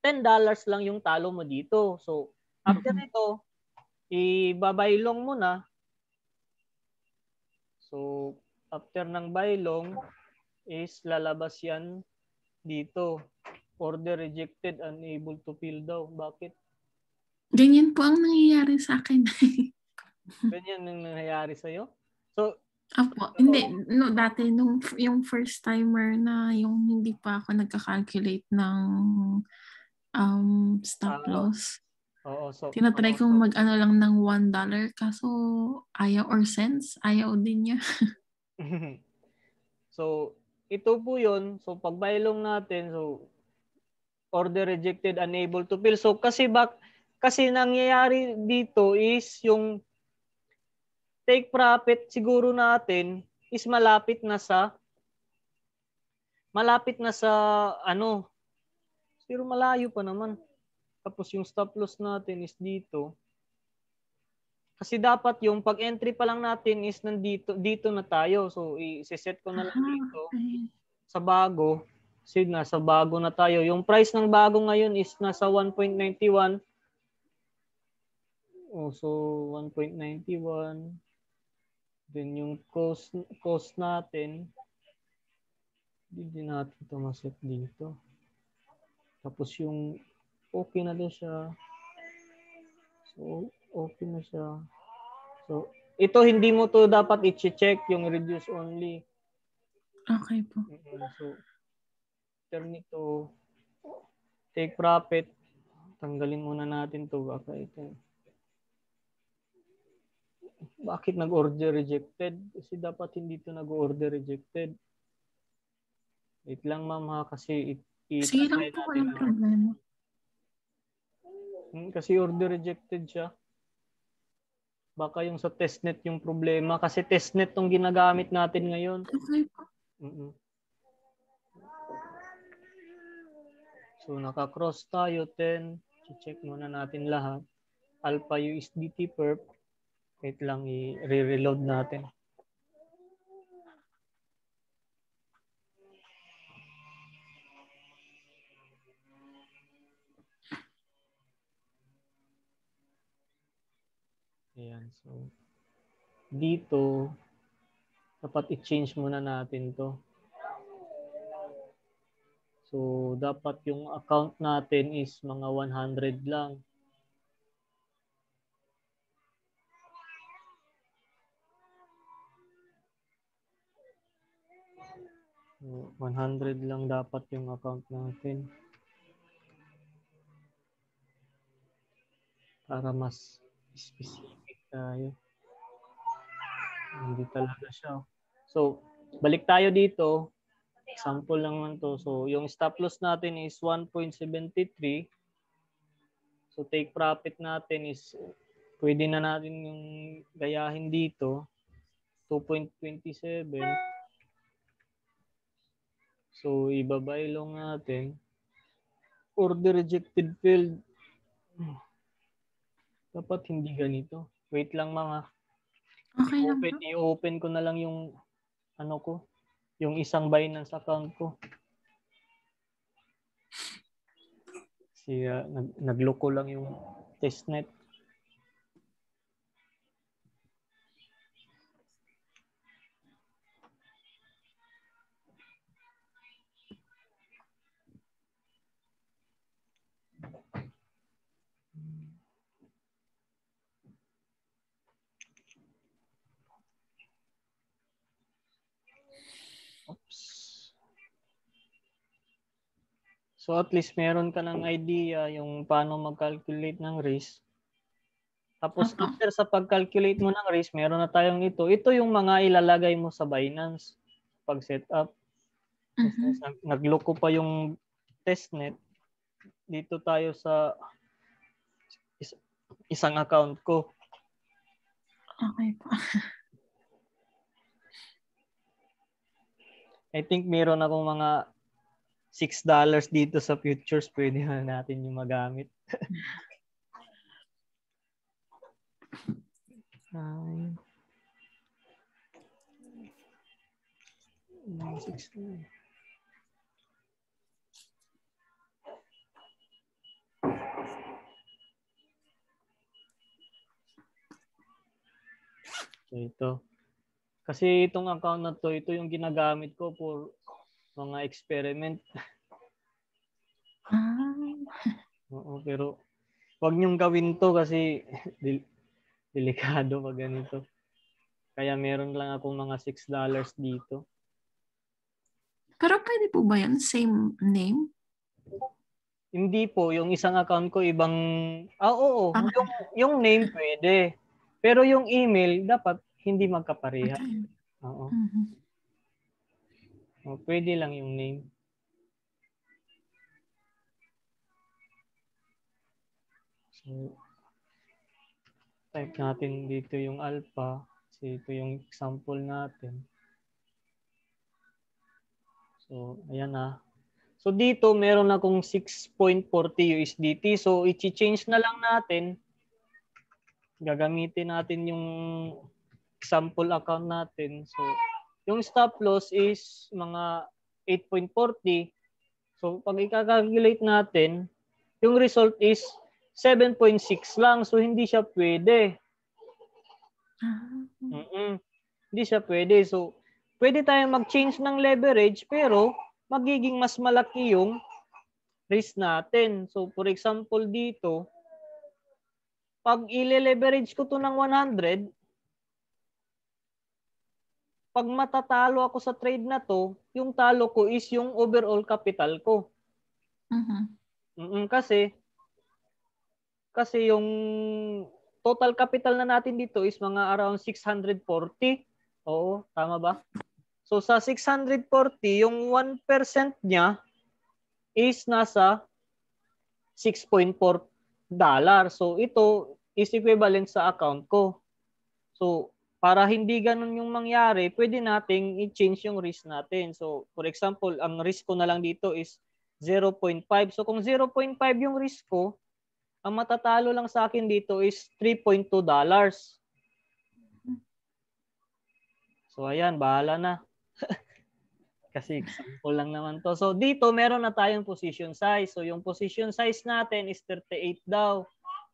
$10 lang yung talo mo dito. So after nito, ibabaylong mo na. So after ng baylong is lalabas yan dito. Order rejected, unable to fill daw. Bakit? Ganyan po ang nangyayari sa akin. Ganyan ang nangyayari sa'yo? So, Apo, hindi. No, dati, yung first timer na yung hindi pa ako nagka-calculate ng stop loss. oo, so, Tinatry kong mag-ano lang ng $1 kaso ayaw or cents, ayaw din niya. so, ito po yun. So, pag baylong natin, so, order rejected, unable to fill. So, kasi nangyayari dito is yung take profit siguro natin is malapit na sa ano, pero malayo pa naman. Tapos yung stop loss natin is dito. Kasi dapat yung pag-entry pa lang natin is dito na tayo. So i-set ko na lang dito sa bago. Kasi nasa bago na tayo. Yung price ng bago ngayon is nasa 1.91. Oh, so 1.91. Then yung cost natin, hindi natin ito maset dito. Tapos yung okay na din siya. So, okay na siya. So, ito hindi mo to dapat i-check yung reduce only. Okay po. So, term nito, take profit. Tanggalin muna natin to. Baka ito. Bakit nag-order rejected? Kasi dapat hindi to nag-order rejected. Wait lang ma'am ha, kasi Sige lang po, walang problema. Kasi order rejected siya. Baka yung sa testnet yung problema. Kasi testnet tong ginagamit natin ngayon. Okay po. So, naka-cross tayo 10. Check muna natin lahat. Alpha USDT perp. Wait lang, i-reload natin. Ayan, so dito dapat i-change muna natin to. So dapat yung account natin is mga 100 lang. So, 100 lang dapat yung account natin. Para mas specific tayo. Hindi talaga siya. So, balik tayo dito. Example lang man to. So, yung stop loss natin is 1.73. So, take profit natin is pwede na natin yung gayahin dito. 2.27. So, ibabay long natin. Order rejected field. Dapat hindi ganito. Wait lang mga. Okay lang po. I-open ko na lang yung ano ko. Yung isang Binance account ko. Kasi nagloko lang yung testnet. Oops. So at least meron ka ng idea yung paano mag-calculate ng risk. Tapos after sa pag-calculate mo ng risk, meron na tayong ito. Ito yung mga ilalagay mo sa Binance pag set up. Nagloko pa yung testnet. Dito tayo sa isang account ko. Okay po. I think meron akong mga $6 dito sa futures. Pwede na natin yung magamit. So ito. Kasi itong account na to, ito yung ginagamit ko for mga experiment. Oo, pero wag niyong gawin to kasi delikado pag ganito. Kaya meron lang akong mga $6 dito. Pero pwede po ba yan? Same name? Hindi po. Yung isang account ko ibang... oo. Yung name pwede. Pero yung email dapat hindi magkapareha. Okay. Oo. Pwede lang yung name. So, type natin dito yung alpha. Kasi ito yung example natin. So, ayan na. So, dito meron akong 6.40 USDT. So, i-change na lang natin. Gagamitin natin yung example account natin. So, yung stop loss is mga 8.40. So, pag i-calculate natin, yung result is 7.6 lang. So, hindi siya pwede. Hindi siya pwede. So, pwede tayong mag-change ng leverage pero magiging mas malaki yung risk natin. So, for example dito, pag i-leverage ko to ng 100, pag matatalo ako sa trade na to, yung talo ko is yung overall capital ko. Kasi yung total capital na natin dito is mga around 640. Oo, tama ba? So sa 640, yung 1% niya is nasa $6.4. So ito is equivalent sa account ko. So para hindi ganun yung mangyari, pwede nating i-change yung risk natin. So for example, ang risk ko na lang dito is 0.5. So kung 0.5 yung risk ko, ang matatalo lang sa akin dito is $3.2. So ayan, bahala na. Kasi example lang naman to. So dito meron na tayong position size. So yung position size natin is 38 daw.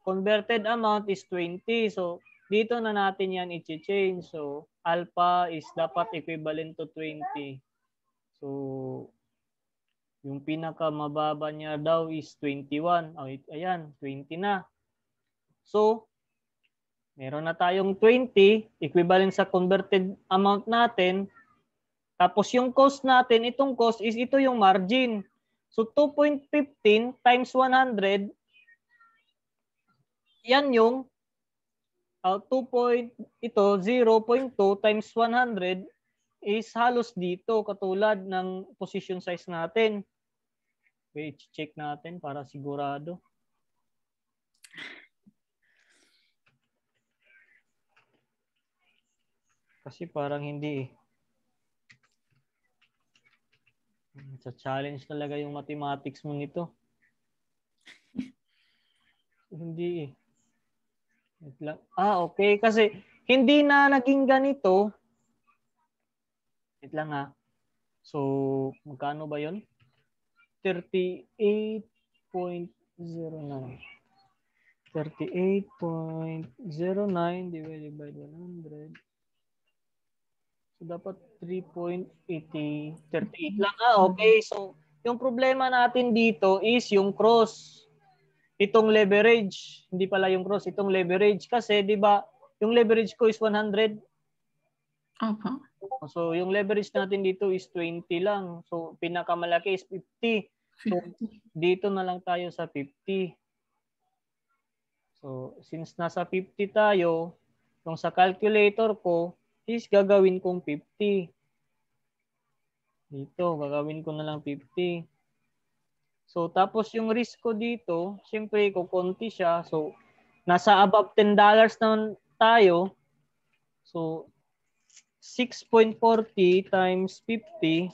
Converted amount is 20. So dito na natin yan i-change. So alpha is dapat equivalent to 20. So yung pinakamababa niya daw is 21. Ayan, 20 na. So meron na tayong 20 equivalent sa converted amount natin. Tapos yung cost natin, itong cost is ito yung margin. So 2.15 times 100, yan yung 0.2 times 100 is halos dito katulad ng position size natin. Wait, check natin para sigurado. Kasi parang hindi eh. Sa challenge talaga yung mathematics mo nito. Hindi eh. Okay. Kasi hindi na naging ganito. Wait lang ha. So, magkano ba yun? 38.09. 38.09 divided by 100. So, dapat 3.80. 38 lang. Okay. So, yung problema natin dito is yung cross. Itong leverage. Hindi pala yung cross. Itong leverage. Kasi, di ba, yung leverage ko is 100. Opo. So, yung leverage natin dito is 20 lang. So, pinakamalaki is 50. So, dito na lang tayo sa 50. So, since nasa 50 tayo, yung sa calculator ko, is gagawin kong 50. Dito, gagawin ko na lang 50. So, tapos yung risk ko dito, siyempre, kukunti siya. So, nasa above $10 naman tayo. So, 6.40 times 50.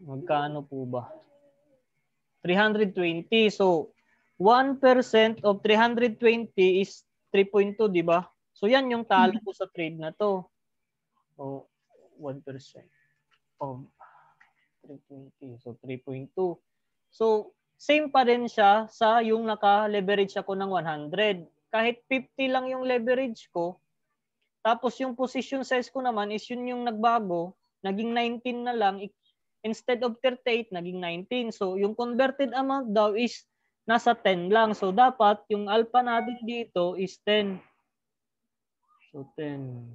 Magkano po ba? 320. So, 1% of 320 is 3.2, di ba? So, yan yung talo ko sa trade na to. So, 1% of 320. So, 3.2. So, same pa rin siya sa yung naka-leverage ako ng 100. Kahit 50 lang yung leverage ko, tapos yung position size ko naman is yun yung nagbago, naging 19 na lang, instead of 38, naging 19. So, yung converted amount daw is nasa 10 lang. So, dapat yung alpha natin dito is 10. So, 10,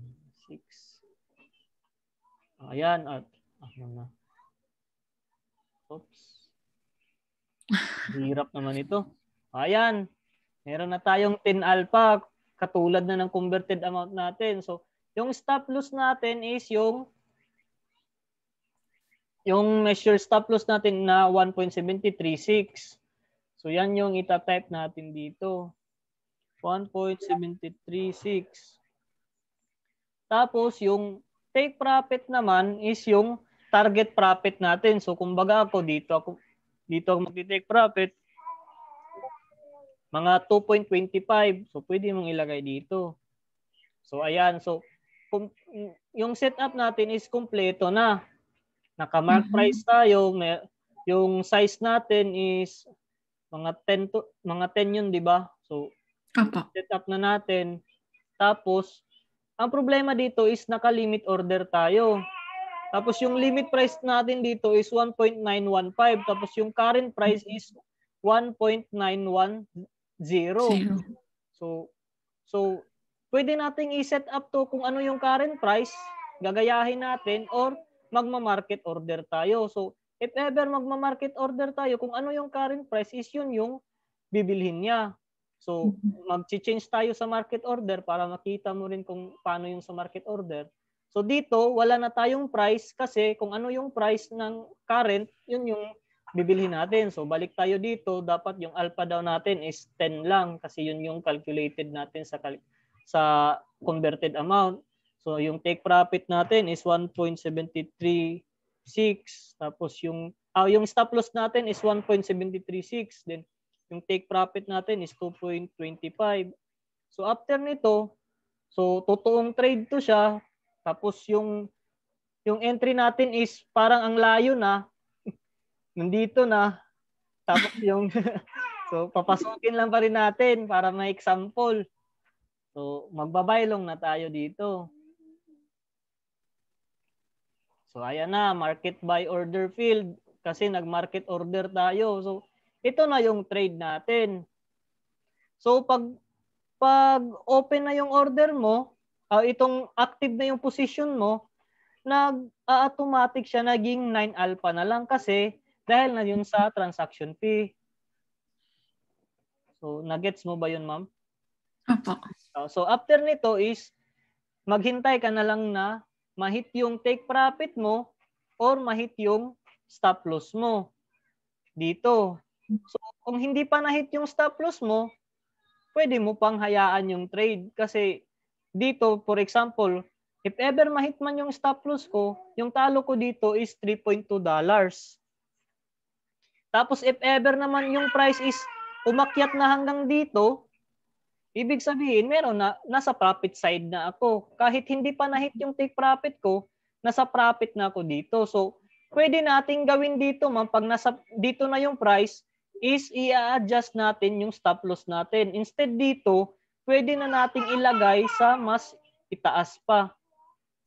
6. Ayan. At, oops. Hirap naman ito. Ayan. Meron na tayong 10 alpha. Katulad na ng converted amount natin. So, yung stop loss natin is yung measure stop loss natin na 1.736. So, yan yung ita-type natin dito. 1.736. Tapos, yung take profit naman is yung target profit natin. So, kumbaga ako dito mag-take profit. Mga 2.25. So, pwede mong ilagay dito. So, ayan. So, yung setup natin is kompleto na. Naka-mark price tayo. Yung size natin is mga 10 yun, di ba? So, setup na natin. Tapos, ang problema dito is naka-limit order tayo. Tapos yung limit price natin dito is 1.915. Tapos yung current price is 1.910. Zero. So pwede nating i-set up to kung ano yung current price, gagayahin natin or magma-market order tayo. So if ever magma-market order tayo, kung ano yung current price is yun yung bibilhin niya. So mag-change tayo sa market order para makita mo rin kung paano yung sa market order. So dito, wala na tayong price kasi kung ano yung price ng current, yun yung bibilhin natin. So balik tayo dito, dapat yung alpha daw natin is 10 lang kasi yun yung calculated natin sa converted amount. So yung take profit natin is 1.736. Tapos yung stop loss natin is 1.736. Then yung take profit natin is 2.25. So after nito, so totoong trade to siya. Tapos yung entry natin is parang ang layo na. Nandito na. Tapos yung so papasukin lang pa rin natin para may example. So magbabaylong na tayo dito. So ayan na, market buy order field kasi nag-market order tayo. So ito na yung trade natin. So pag open na yung order mo, itong active na yung position mo, automatic siya naging 9 alpha na lang kasi dahil na yun sa transaction fee. So nagets mo ba yun, ma'am? Opo. So after nito is maghintay ka na lang na ma-hit yung take profit mo or ma-hit yung stop loss mo dito. So kung hindi pa na-hit yung stop loss mo, pwede mo pang hayaan yung trade kasi dito, for example, if ever ma-hit man yung stop loss ko, yung talo ko dito is $3.2. Tapos if ever naman yung price is umakyat na hanggang dito, ibig sabihin nasa profit side na ako. Kahit hindi pa na-hit yung take profit ko, nasa profit na ako dito. So, pwede nating gawin dito, ma'am, pag dito na yung price, is i-adjust natin yung stop loss natin. Instead dito, pwede na nating ilagay sa mas itaas pa.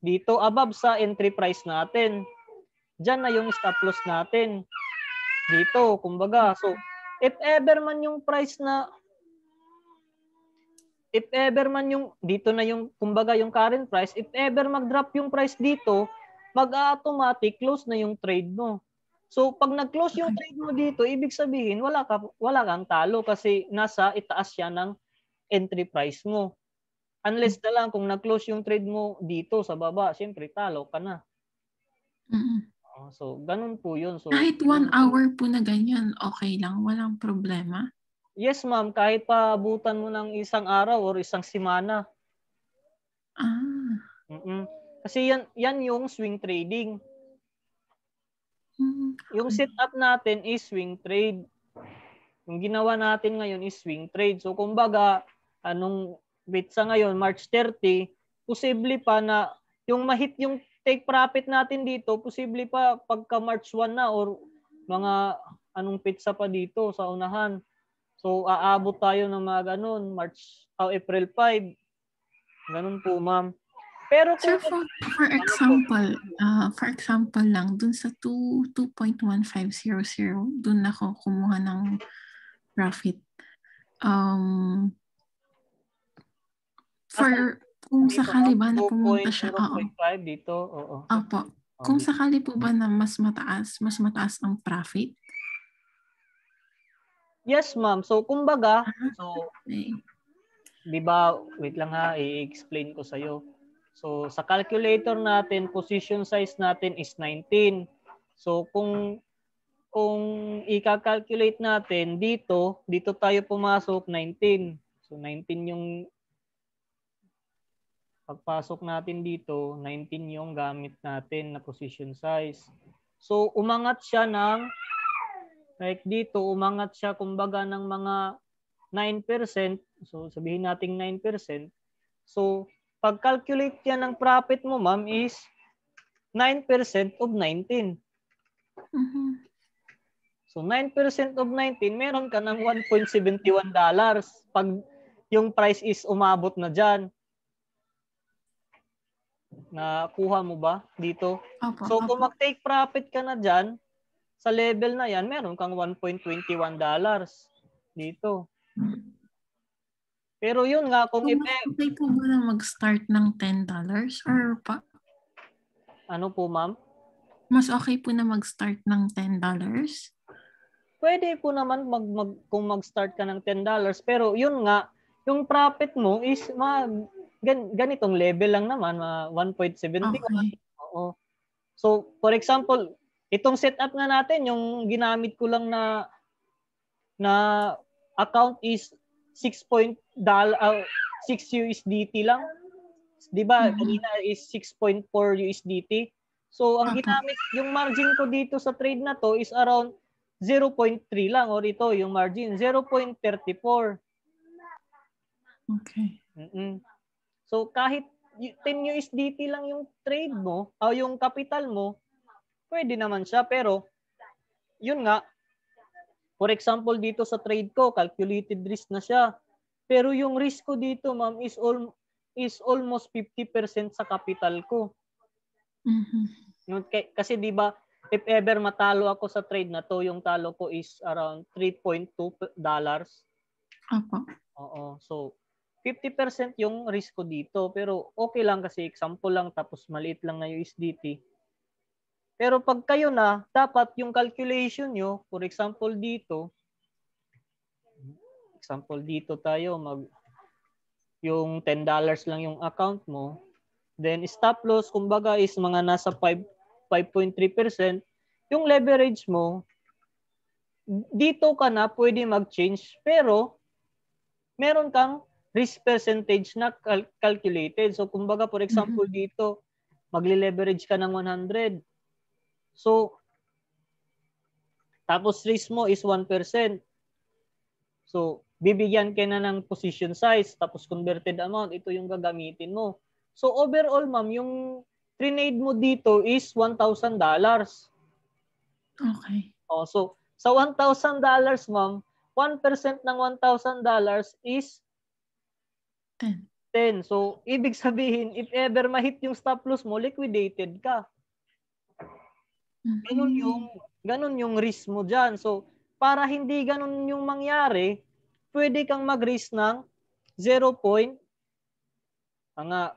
Dito, above sa entry price natin. Diyan na yung stop loss natin. Dito, kumbaga. So, if ever man yung dito na yung, kumbaga yung current price, if ever mag-drop yung price dito, mag-automatic close na yung trade mo. So, pag nag-close yung trade mo dito, ibig sabihin, wala kang talo kasi nasa itaas siya ng entry price mo. Unless na lang kung nag-close yung trade mo dito sa baba, siyempre talo ka na. So, ganun po yun. So, kahit 1 hour po na ganyan, okay lang? Walang problema? Yes, ma'am. Kahit paabutan mo ng isang araw or isang semana. Kasi yan yung swing trading. Yung setup natin is swing trade. Yung ginawa natin ngayon is swing trade. So, kumbaga, sa ngayon, March 30, posible pa na yung ma-hit yung take profit natin dito, posible pa pagka March 1 na or mga anong pizza pa dito sa unahan. So, aabot tayo ng mga ganun, April 5. Ganun po, ma'am. Pero sir, for example lang, dun sa 2.1500, dun ako kumuha ng profit. Kung sakali ba na pumunta siya, dito, oo. Opo. Kung sakali po ba na mas mataas ang profit? Yes, ma'am. So, kumbaga, di ba, wait lang ha, i-explain ko sa'yo. So, sa calculator natin, position size natin is 19. So, kung i-calculate natin dito tayo pumasok 19. So, 19 yung pagpasok natin dito, 19 yung gamit natin na position size. So, umangat siya umangat siya kumbaga ng mga 9%. So, sabihin natin 9%. So, pag-calculate yan ng profit mo, ma'am, is 9% of 19. So, 9% of 19, meron ka ng $1.71 pag yung price is umabot na dyan. Nakuha mo ba dito? Opo, So kung opo. mag-take profit ka na dyan, sa level na yan, meron kang $1.21 dito. Pero yun nga, kung So, mas okay po ba na mag-start ng $10 or pa? ano po ma'am? Mas okay po na mag-start ng $10? Pwede po naman kung mag-start ka ng $10, pero yun nga, yung profit mo is ganitong level lang naman, 1.71. Okay. Oo. So, for example, itong setup nga natin, yung ginamit ko lang na account is 6 USDT lang. 'Di ba? Kanina is 6.4 USDT. So, ang ginamit, yung margin ko dito sa trade na to is around 0.3 lang, or ito yung margin 0.34. Okay. So, kahit 10 USDT lang yung trade mo, o yung capital mo, pwede naman siya. Pero, yun nga, for example, dito sa trade ko, calculated risk na siya. Pero yung risk ko dito, ma'am, is almost 50% sa capital ko. Kasi di ba, if ever matalo ako sa trade na to, yung talo ko is around $3.2. Opo. Oo. So, 50% yung risk ko dito. Pero okay lang kasi example lang, tapos maliit lang na USDT. Pero pag kayo na, dapat yung calculation nyo, for example dito tayo, yung $10 lang yung account mo, then stop loss, kumbaga is mga nasa 5.3%, yung leverage mo, dito ka na pwede mag-change, pero meron kang risk percentage na calculated. So, kumbaga, for example, dito, magli-leverage ka ng 100. So, tapos risk mo is 1%. So, bibigyan ka na ng position size, tapos converted amount, ito yung gagamitin mo. So, overall, ma'am, yung trade mo dito is $1,000. Okay. So, sa $1,000, ma'am, 1% ng $1,000 is 10. So, ibig sabihin, if ever ma-hit yung stop loss mo, liquidated ka. Ganun yung risk mo dyan. So, para hindi ganun yung mangyari, pwede kang mag-risk ng 0.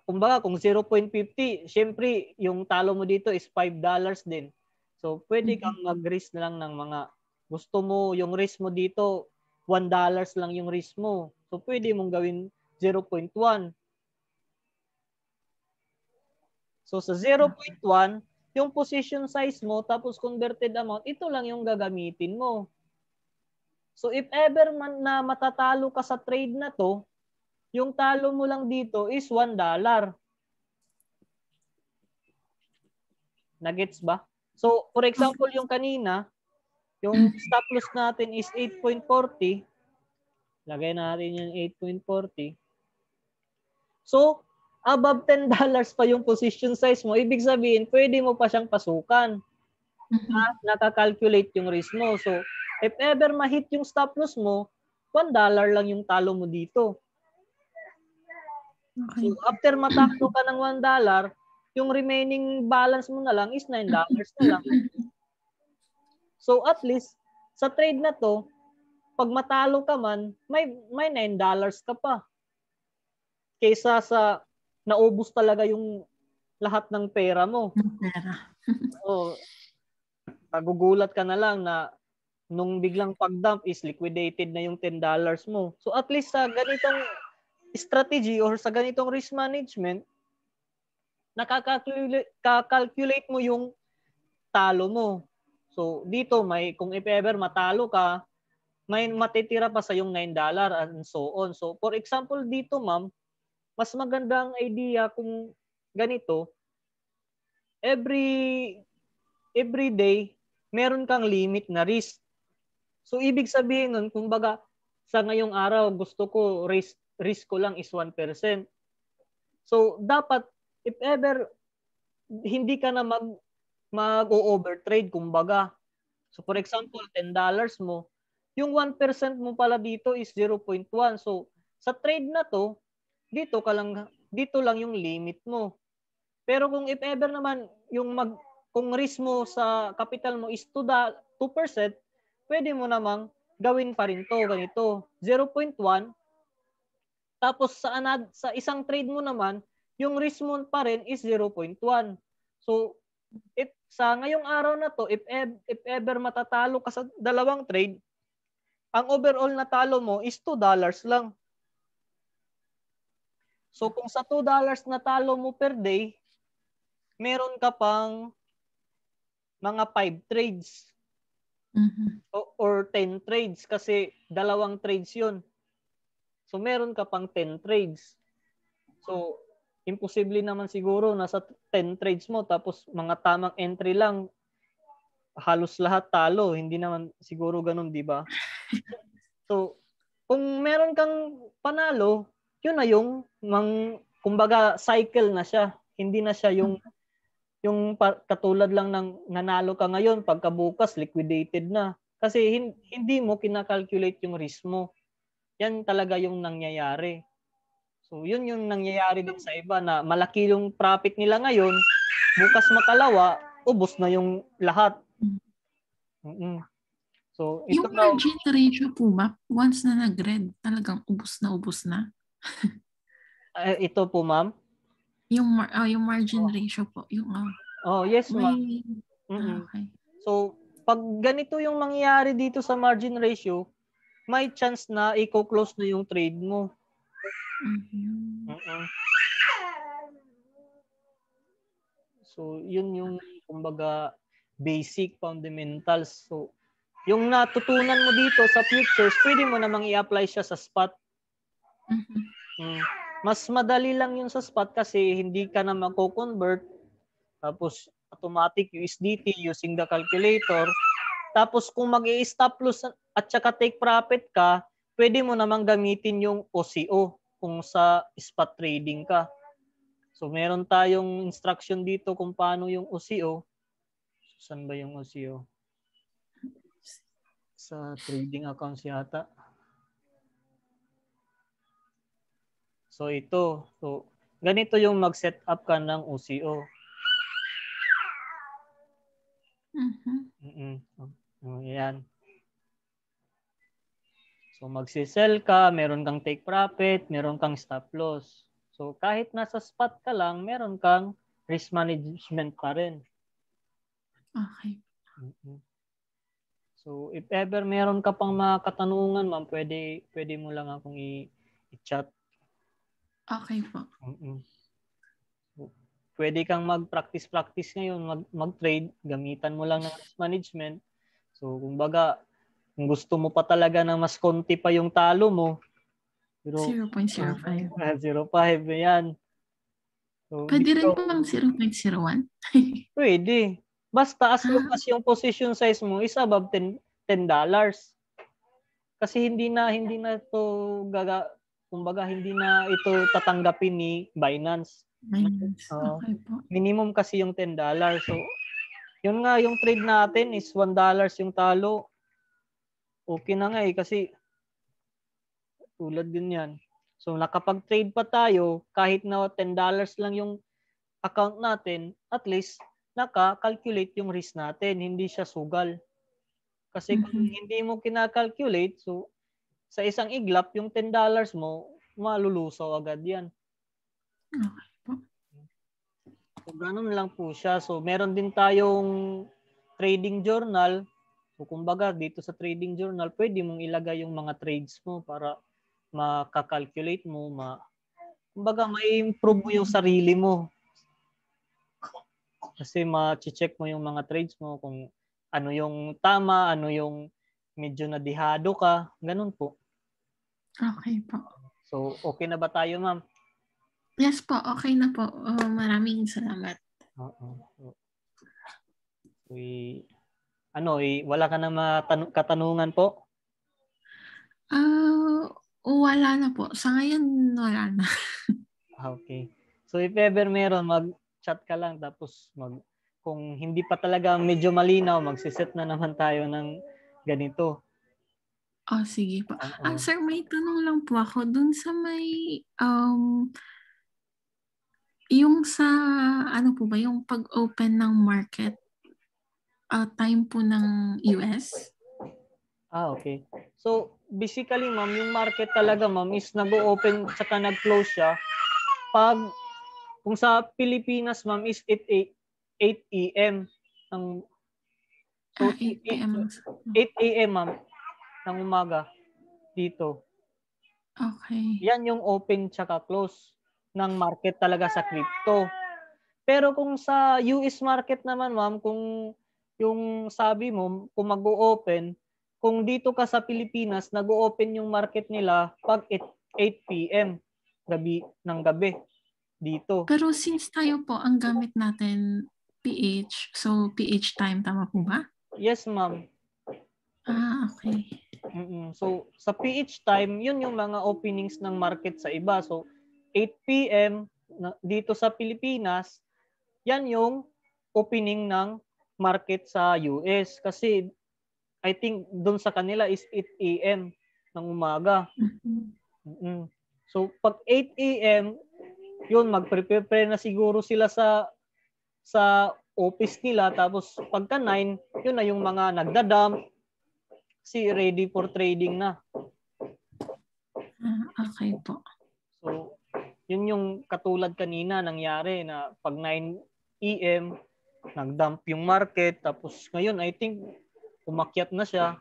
Kumbaga, kung 0.50, syempre, yung talo mo dito is $5 din. So, pwede kang mag-risk lang ng mga gusto mo, yung risk mo dito, $1 lang yung risk mo. So, pwede mong gawin 0.1. So, sa 0.1, yung position size mo, tapos converted amount, ito lang yung gagamitin mo. So, if ever man na matatalo ka sa trade na to, yung talo mo lang dito is $1. Nagets ba? So, for example, yung kanina, yung stop loss natin is 8.40. Lagay natin yung 8.40. So, above $10 pa yung position size mo, ibig sabihin, pwede mo pa siyang pasukan. Nakakalculate yung risk mo. So, if ever ma-hit yung stop loss mo, $1 lang yung talo mo dito. Okay. So, after matalo ka ng $1, yung remaining balance mo na lang is $9 na lang. So, at least, sa trade na to, pag matalo ka man, may $9 ka pa. Kaysa sa naubos talaga yung lahat ng pera mo. Magugulat ka na lang na nung biglang pag-dump is liquidated na yung $10 mo. So, at least sa ganitong strategy or sa ganitong risk management, nakakalculate mo yung talo mo. So, dito kung if ever matalo ka, may matitira pa sa yung $9 and so on. So, for example dito, ma'am, mas magandang idea kung ganito, every day, meron kang limit na risk. So, ibig sabihin nun, kumbaga, sa ngayong araw, gusto ko, risk ko lang is 1%. So, dapat, if ever, hindi ka na mag-overtrade, kumbaga. So, for example, $10 mo, yung 1% mo pala dito is 0.1. So, sa trade na to, dito lang yung limit mo. Pero kung if ever naman kung risk mo sa capital mo is 2%, pwede mo namang gawin pa rin to ganito, 0.1. Tapos sa isang trade mo naman, yung risk mo pa rin is 0.1. So if sa ngayong araw na to, if ever matatalo ka sa dalawang trade, ang overall na talo mo is $2 lang. So kung sa $2 na talo mo per day, meron ka pang mga 5 trades. Or 10 trades kasi dalawang trades yun. So meron ka pang 10 trades. So imposible naman siguro nasa 10 trades mo tapos mga tamang entry lang halos lahat talo. Hindi naman siguro ganun, di ba? So kung meron kang panalo, yun na yung kumbaga cycle na siya. Hindi na siya yung katulad lang ng nanalo ka ngayon, pagkabukas liquidated na. Kasi hindi mo kinakalculate yung risk mo. Yan talaga yung nangyayari. So yun yung nangyayari din sa iba na malaki yung profit nila ngayon, bukas makalawa, ubos na yung lahat. So ito yung margin ratio po ba, once na nag-red, talagang ubos na? Ito po, ma'am? Yung margin ratio po. Yes, ma'am. Okay. So, pag ganito yung mangyayari dito sa margin ratio, may chance na i-close na yung trade mo. So, yun yung kumbaga basic fundamentals. So, yung natutunan mo dito sa futures, pwede mo namang i-apply siya sa spot. Mas madali lang yun sa spot kasi hindi ka na magko-convert. Tapos automatic USDT using the calculator. Tapos kung mag-i-stop loss at saka take profit ka, pwede mo namang gamitin yung OCO kung sa spot trading ka. So meron tayong instruction dito kung paano yung OCO. Saan ba yung OCO? Sa trading accounts yata. So ito. So ganito yung mag-set up ka ng OCO. Yan. So magsisell ka, meron kang take profit, meron kang stop loss. So kahit nasa spot ka lang, meron kang risk management pa rin. Okay. So if ever meron ka pang mga katanungan, ma'am, pwede mo lang akong i-chat. Okay po. Pwede kang mag-practice ngayon, mag-trade, gamitan mo lang ng risk management. So kumbaga, kung gusto mo pa talaga na mas konti pa yung talo mo, 0.05. 0.05, yan. So, pwede rin po bang 0.01? Pwede. Basta as long as yung position size mo is above $10. Kasi hindi na ito kumbaga hindi na ito tatanggapin ni Binance. Okay po. Minimum kasi yung $10. So, yun nga yung trade natin is $1 yung talo. Okay na nga kasi tulad din yan. So, nakapag-trade pa tayo kahit na $10 lang yung account natin, at least naka-calculate yung risk natin, hindi siya sugal. Kasi kung hindi mo kina-calculate, so sa isang iglap, yung $10 mo, malulusaw agad yan. Okay po. So, ganun lang po siya. So, meron din tayong trading journal. So, kumbaga, dito sa trading journal, pwede mong ilagay yung mga trades mo para makakalculate mo, kumbaga, may improve mo yung sarili mo. Kasi ma-check mo yung mga trades mo kung ano yung tama, ano yung medyo nadihado ka. Ganun po. Okay po. So, okay na ba tayo, ma'am? Yes po, okay na po. Maraming salamat. Wala ka na katanungan po? Wala na po. Sa ngayon, wala na. Okay. So, if ever meron, mag-chat ka lang tapos kung hindi pa talaga medyo malinaw, magsiset na naman tayo ng ganito. Sige po. Sir, may tanong lang po ako. Dun sa may Yung sa, ano po ba, yung pag-open ng market, time po ng US? Okay. So, basically, ma'am, yung market talaga, ma'am, is nag-open saka nag-close siya. Kung sa Pilipinas, ma'am, is 8 a.m. Ng, so, 8 p.m. 8 a.m., ma'am, ng umaga dito. Okay. Yan yung open tsaka close ng market talaga sa crypto. Pero kung sa US market naman, ma'am, kung yung sabi mo, kung mag-o-open, kung dito ka sa Pilipinas, nag-o-open yung market nila pag 8 p.m. ng gabi dito. Pero since tayo po, ang gamit natin PH, so PH time, tama po ba? Yes, ma'am. Okay. So, sa PH time, yun yung mga openings ng market sa iba. So, 8 p.m. Dito sa Pilipinas, yan yung opening ng market sa US. Kasi, I think, doon sa kanila is 8 a.m. ng umaga. So, pag 8 a.m., yun, mag-prepare na siguro sila sa office nila. Tapos, pagka 9, yun na yung mga nagdadump, ready for trading na. Okay po. So, yun yung katulad kanina nangyari na pag 9 AM, nag-dump yung market. Tapos ngayon, I think, umakyat na siya.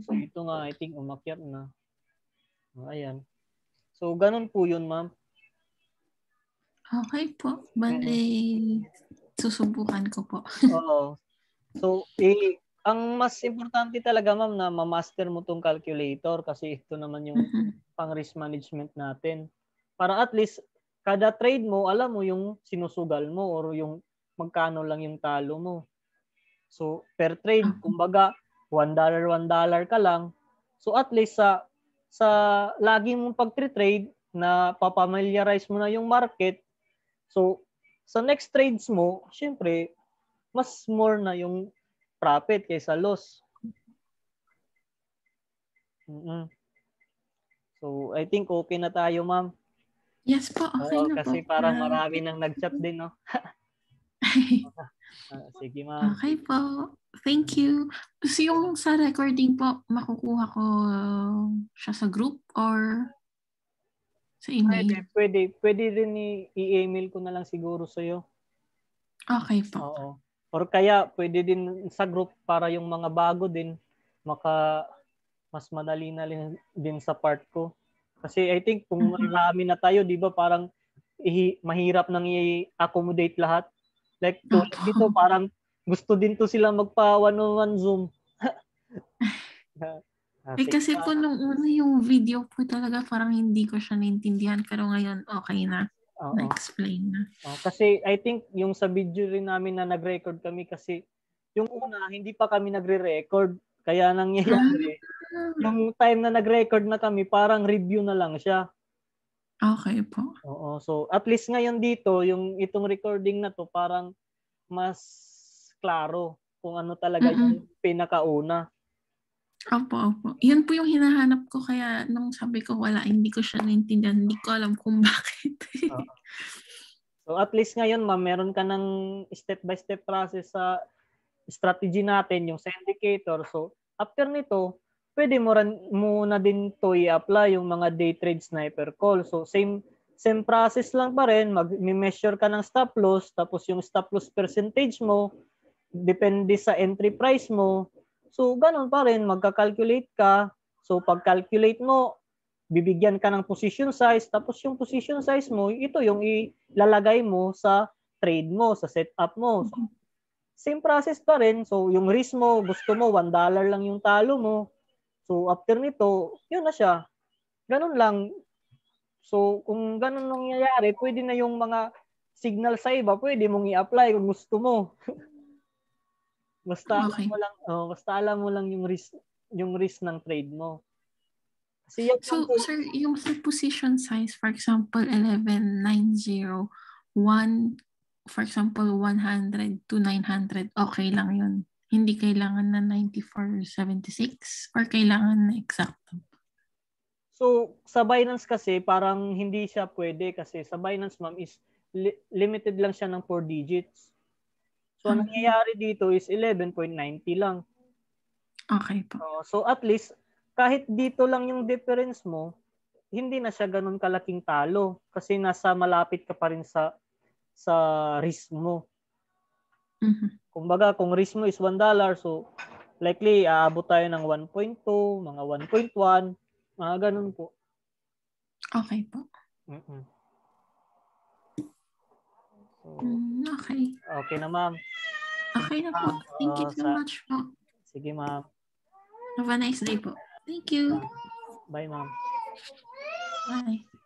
So, ito nga, I think, umakyat na. Ayan. So, ganun po yun, ma'am. Okay po. Bale, susubukan ko po. Oo. So, ang mas importante talaga, ma'am, na ma-master mo tong calculator kasi ito naman yung pang risk management natin. Para at least, kada trade mo, alam mo yung sinusugal mo or yung magkano lang yung talo mo. So, per trade, kumbaga, $1 ka lang. So, at least sa lagi mong pag-trade na papamiliarize mo na yung market. So, sa next trades mo, syempre, mas more na yung profit kaysa loss. So, I think okay na tayo, ma'am. Yes po, okay na kasi po. parang marami nang nag-chat din, no? Sige, ma'am. Okay po. Thank you. So yung sa recording po, makukuha ko siya sa group or sa email? Pwede rin i-email ko na lang siguro sa'yo. Okay po. Oo. Or kaya pwede din sa group para yung mga bago din mas madali na din sa part ko. Kasi I think kung marami na tayo, 'di ba, parang mahirap nang i-accommodate lahat. Like dito parang gusto din to sila magpa one-on-one Zoom. Kasi po nung una yung video po talaga parang hindi ko siya naintindihan pero ngayon okay na. Na-explain na. Kasi I think yung sa video rin namin na nag-record kami kasi yung una hindi pa kami nagre-record. Kaya nangyayari, yung time na nag-record na kami, parang review na lang siya. Okay po. Oo. So at least ngayon dito, yung itong recording na to, parang mas klaro kung ano talaga yung pinakauna. Opo. Yun po yung hinahanap ko kaya nung sabi ko wala, hindi ko siya naintindihan. Hindi ko alam kung bakit. So at least ngayon, ma'am, meron ka ng step-by-step process sa strategy natin, yung sa indicator. So after nito, pwede mo muna din to i-apply yung mga day trade sniper call. So same process lang pa rin, mag-measure ka ng stop loss, tapos yung stop loss percentage mo, depende sa entry price mo. So, ganun pa rin, magka-calculate ka. So, pag-calculate mo, bibigyan ka ng position size, tapos yung position size mo, ito yung ilalagay mo sa trade mo, sa setup mo. So, same process pa rin. So, yung risk mo, gusto mo, $1 lang yung talo mo. So, after nito, yun na siya. Ganun lang. So, kung ganun nangyayari, pwede na yung mga signal sa iba, pwede mong i-apply kung gusto mo. Basta alam mo lang yung risk ng trade mo. Kasi so, sir, yung sa position size, for example, 11,901, for example, 100 to 900, okay lang yun. Hindi kailangan na 94.76 or kailangan na exacto? So, sa Binance kasi, parang hindi siya pwede kasi sa Binance, ma'am, is limited lang siya ng 4 digits. So, ang nangyayari dito is 11.90 lang. Okay po. So, at least, kahit dito lang yung difference mo, hindi na siya ganun kalaking talo kasi nasa malapit ka pa rin sa risk mo. Kumbaga, kung risk mo is $1, so likely aabot tayo ng 1.2, mga 1.1, mga ganun po. Okay po. So, okay. Okay na, ma'am. Okay na po. Thank you so much po. Sige, ma'am. Have a nice day po. Thank you. Bye, ma'am. Bye.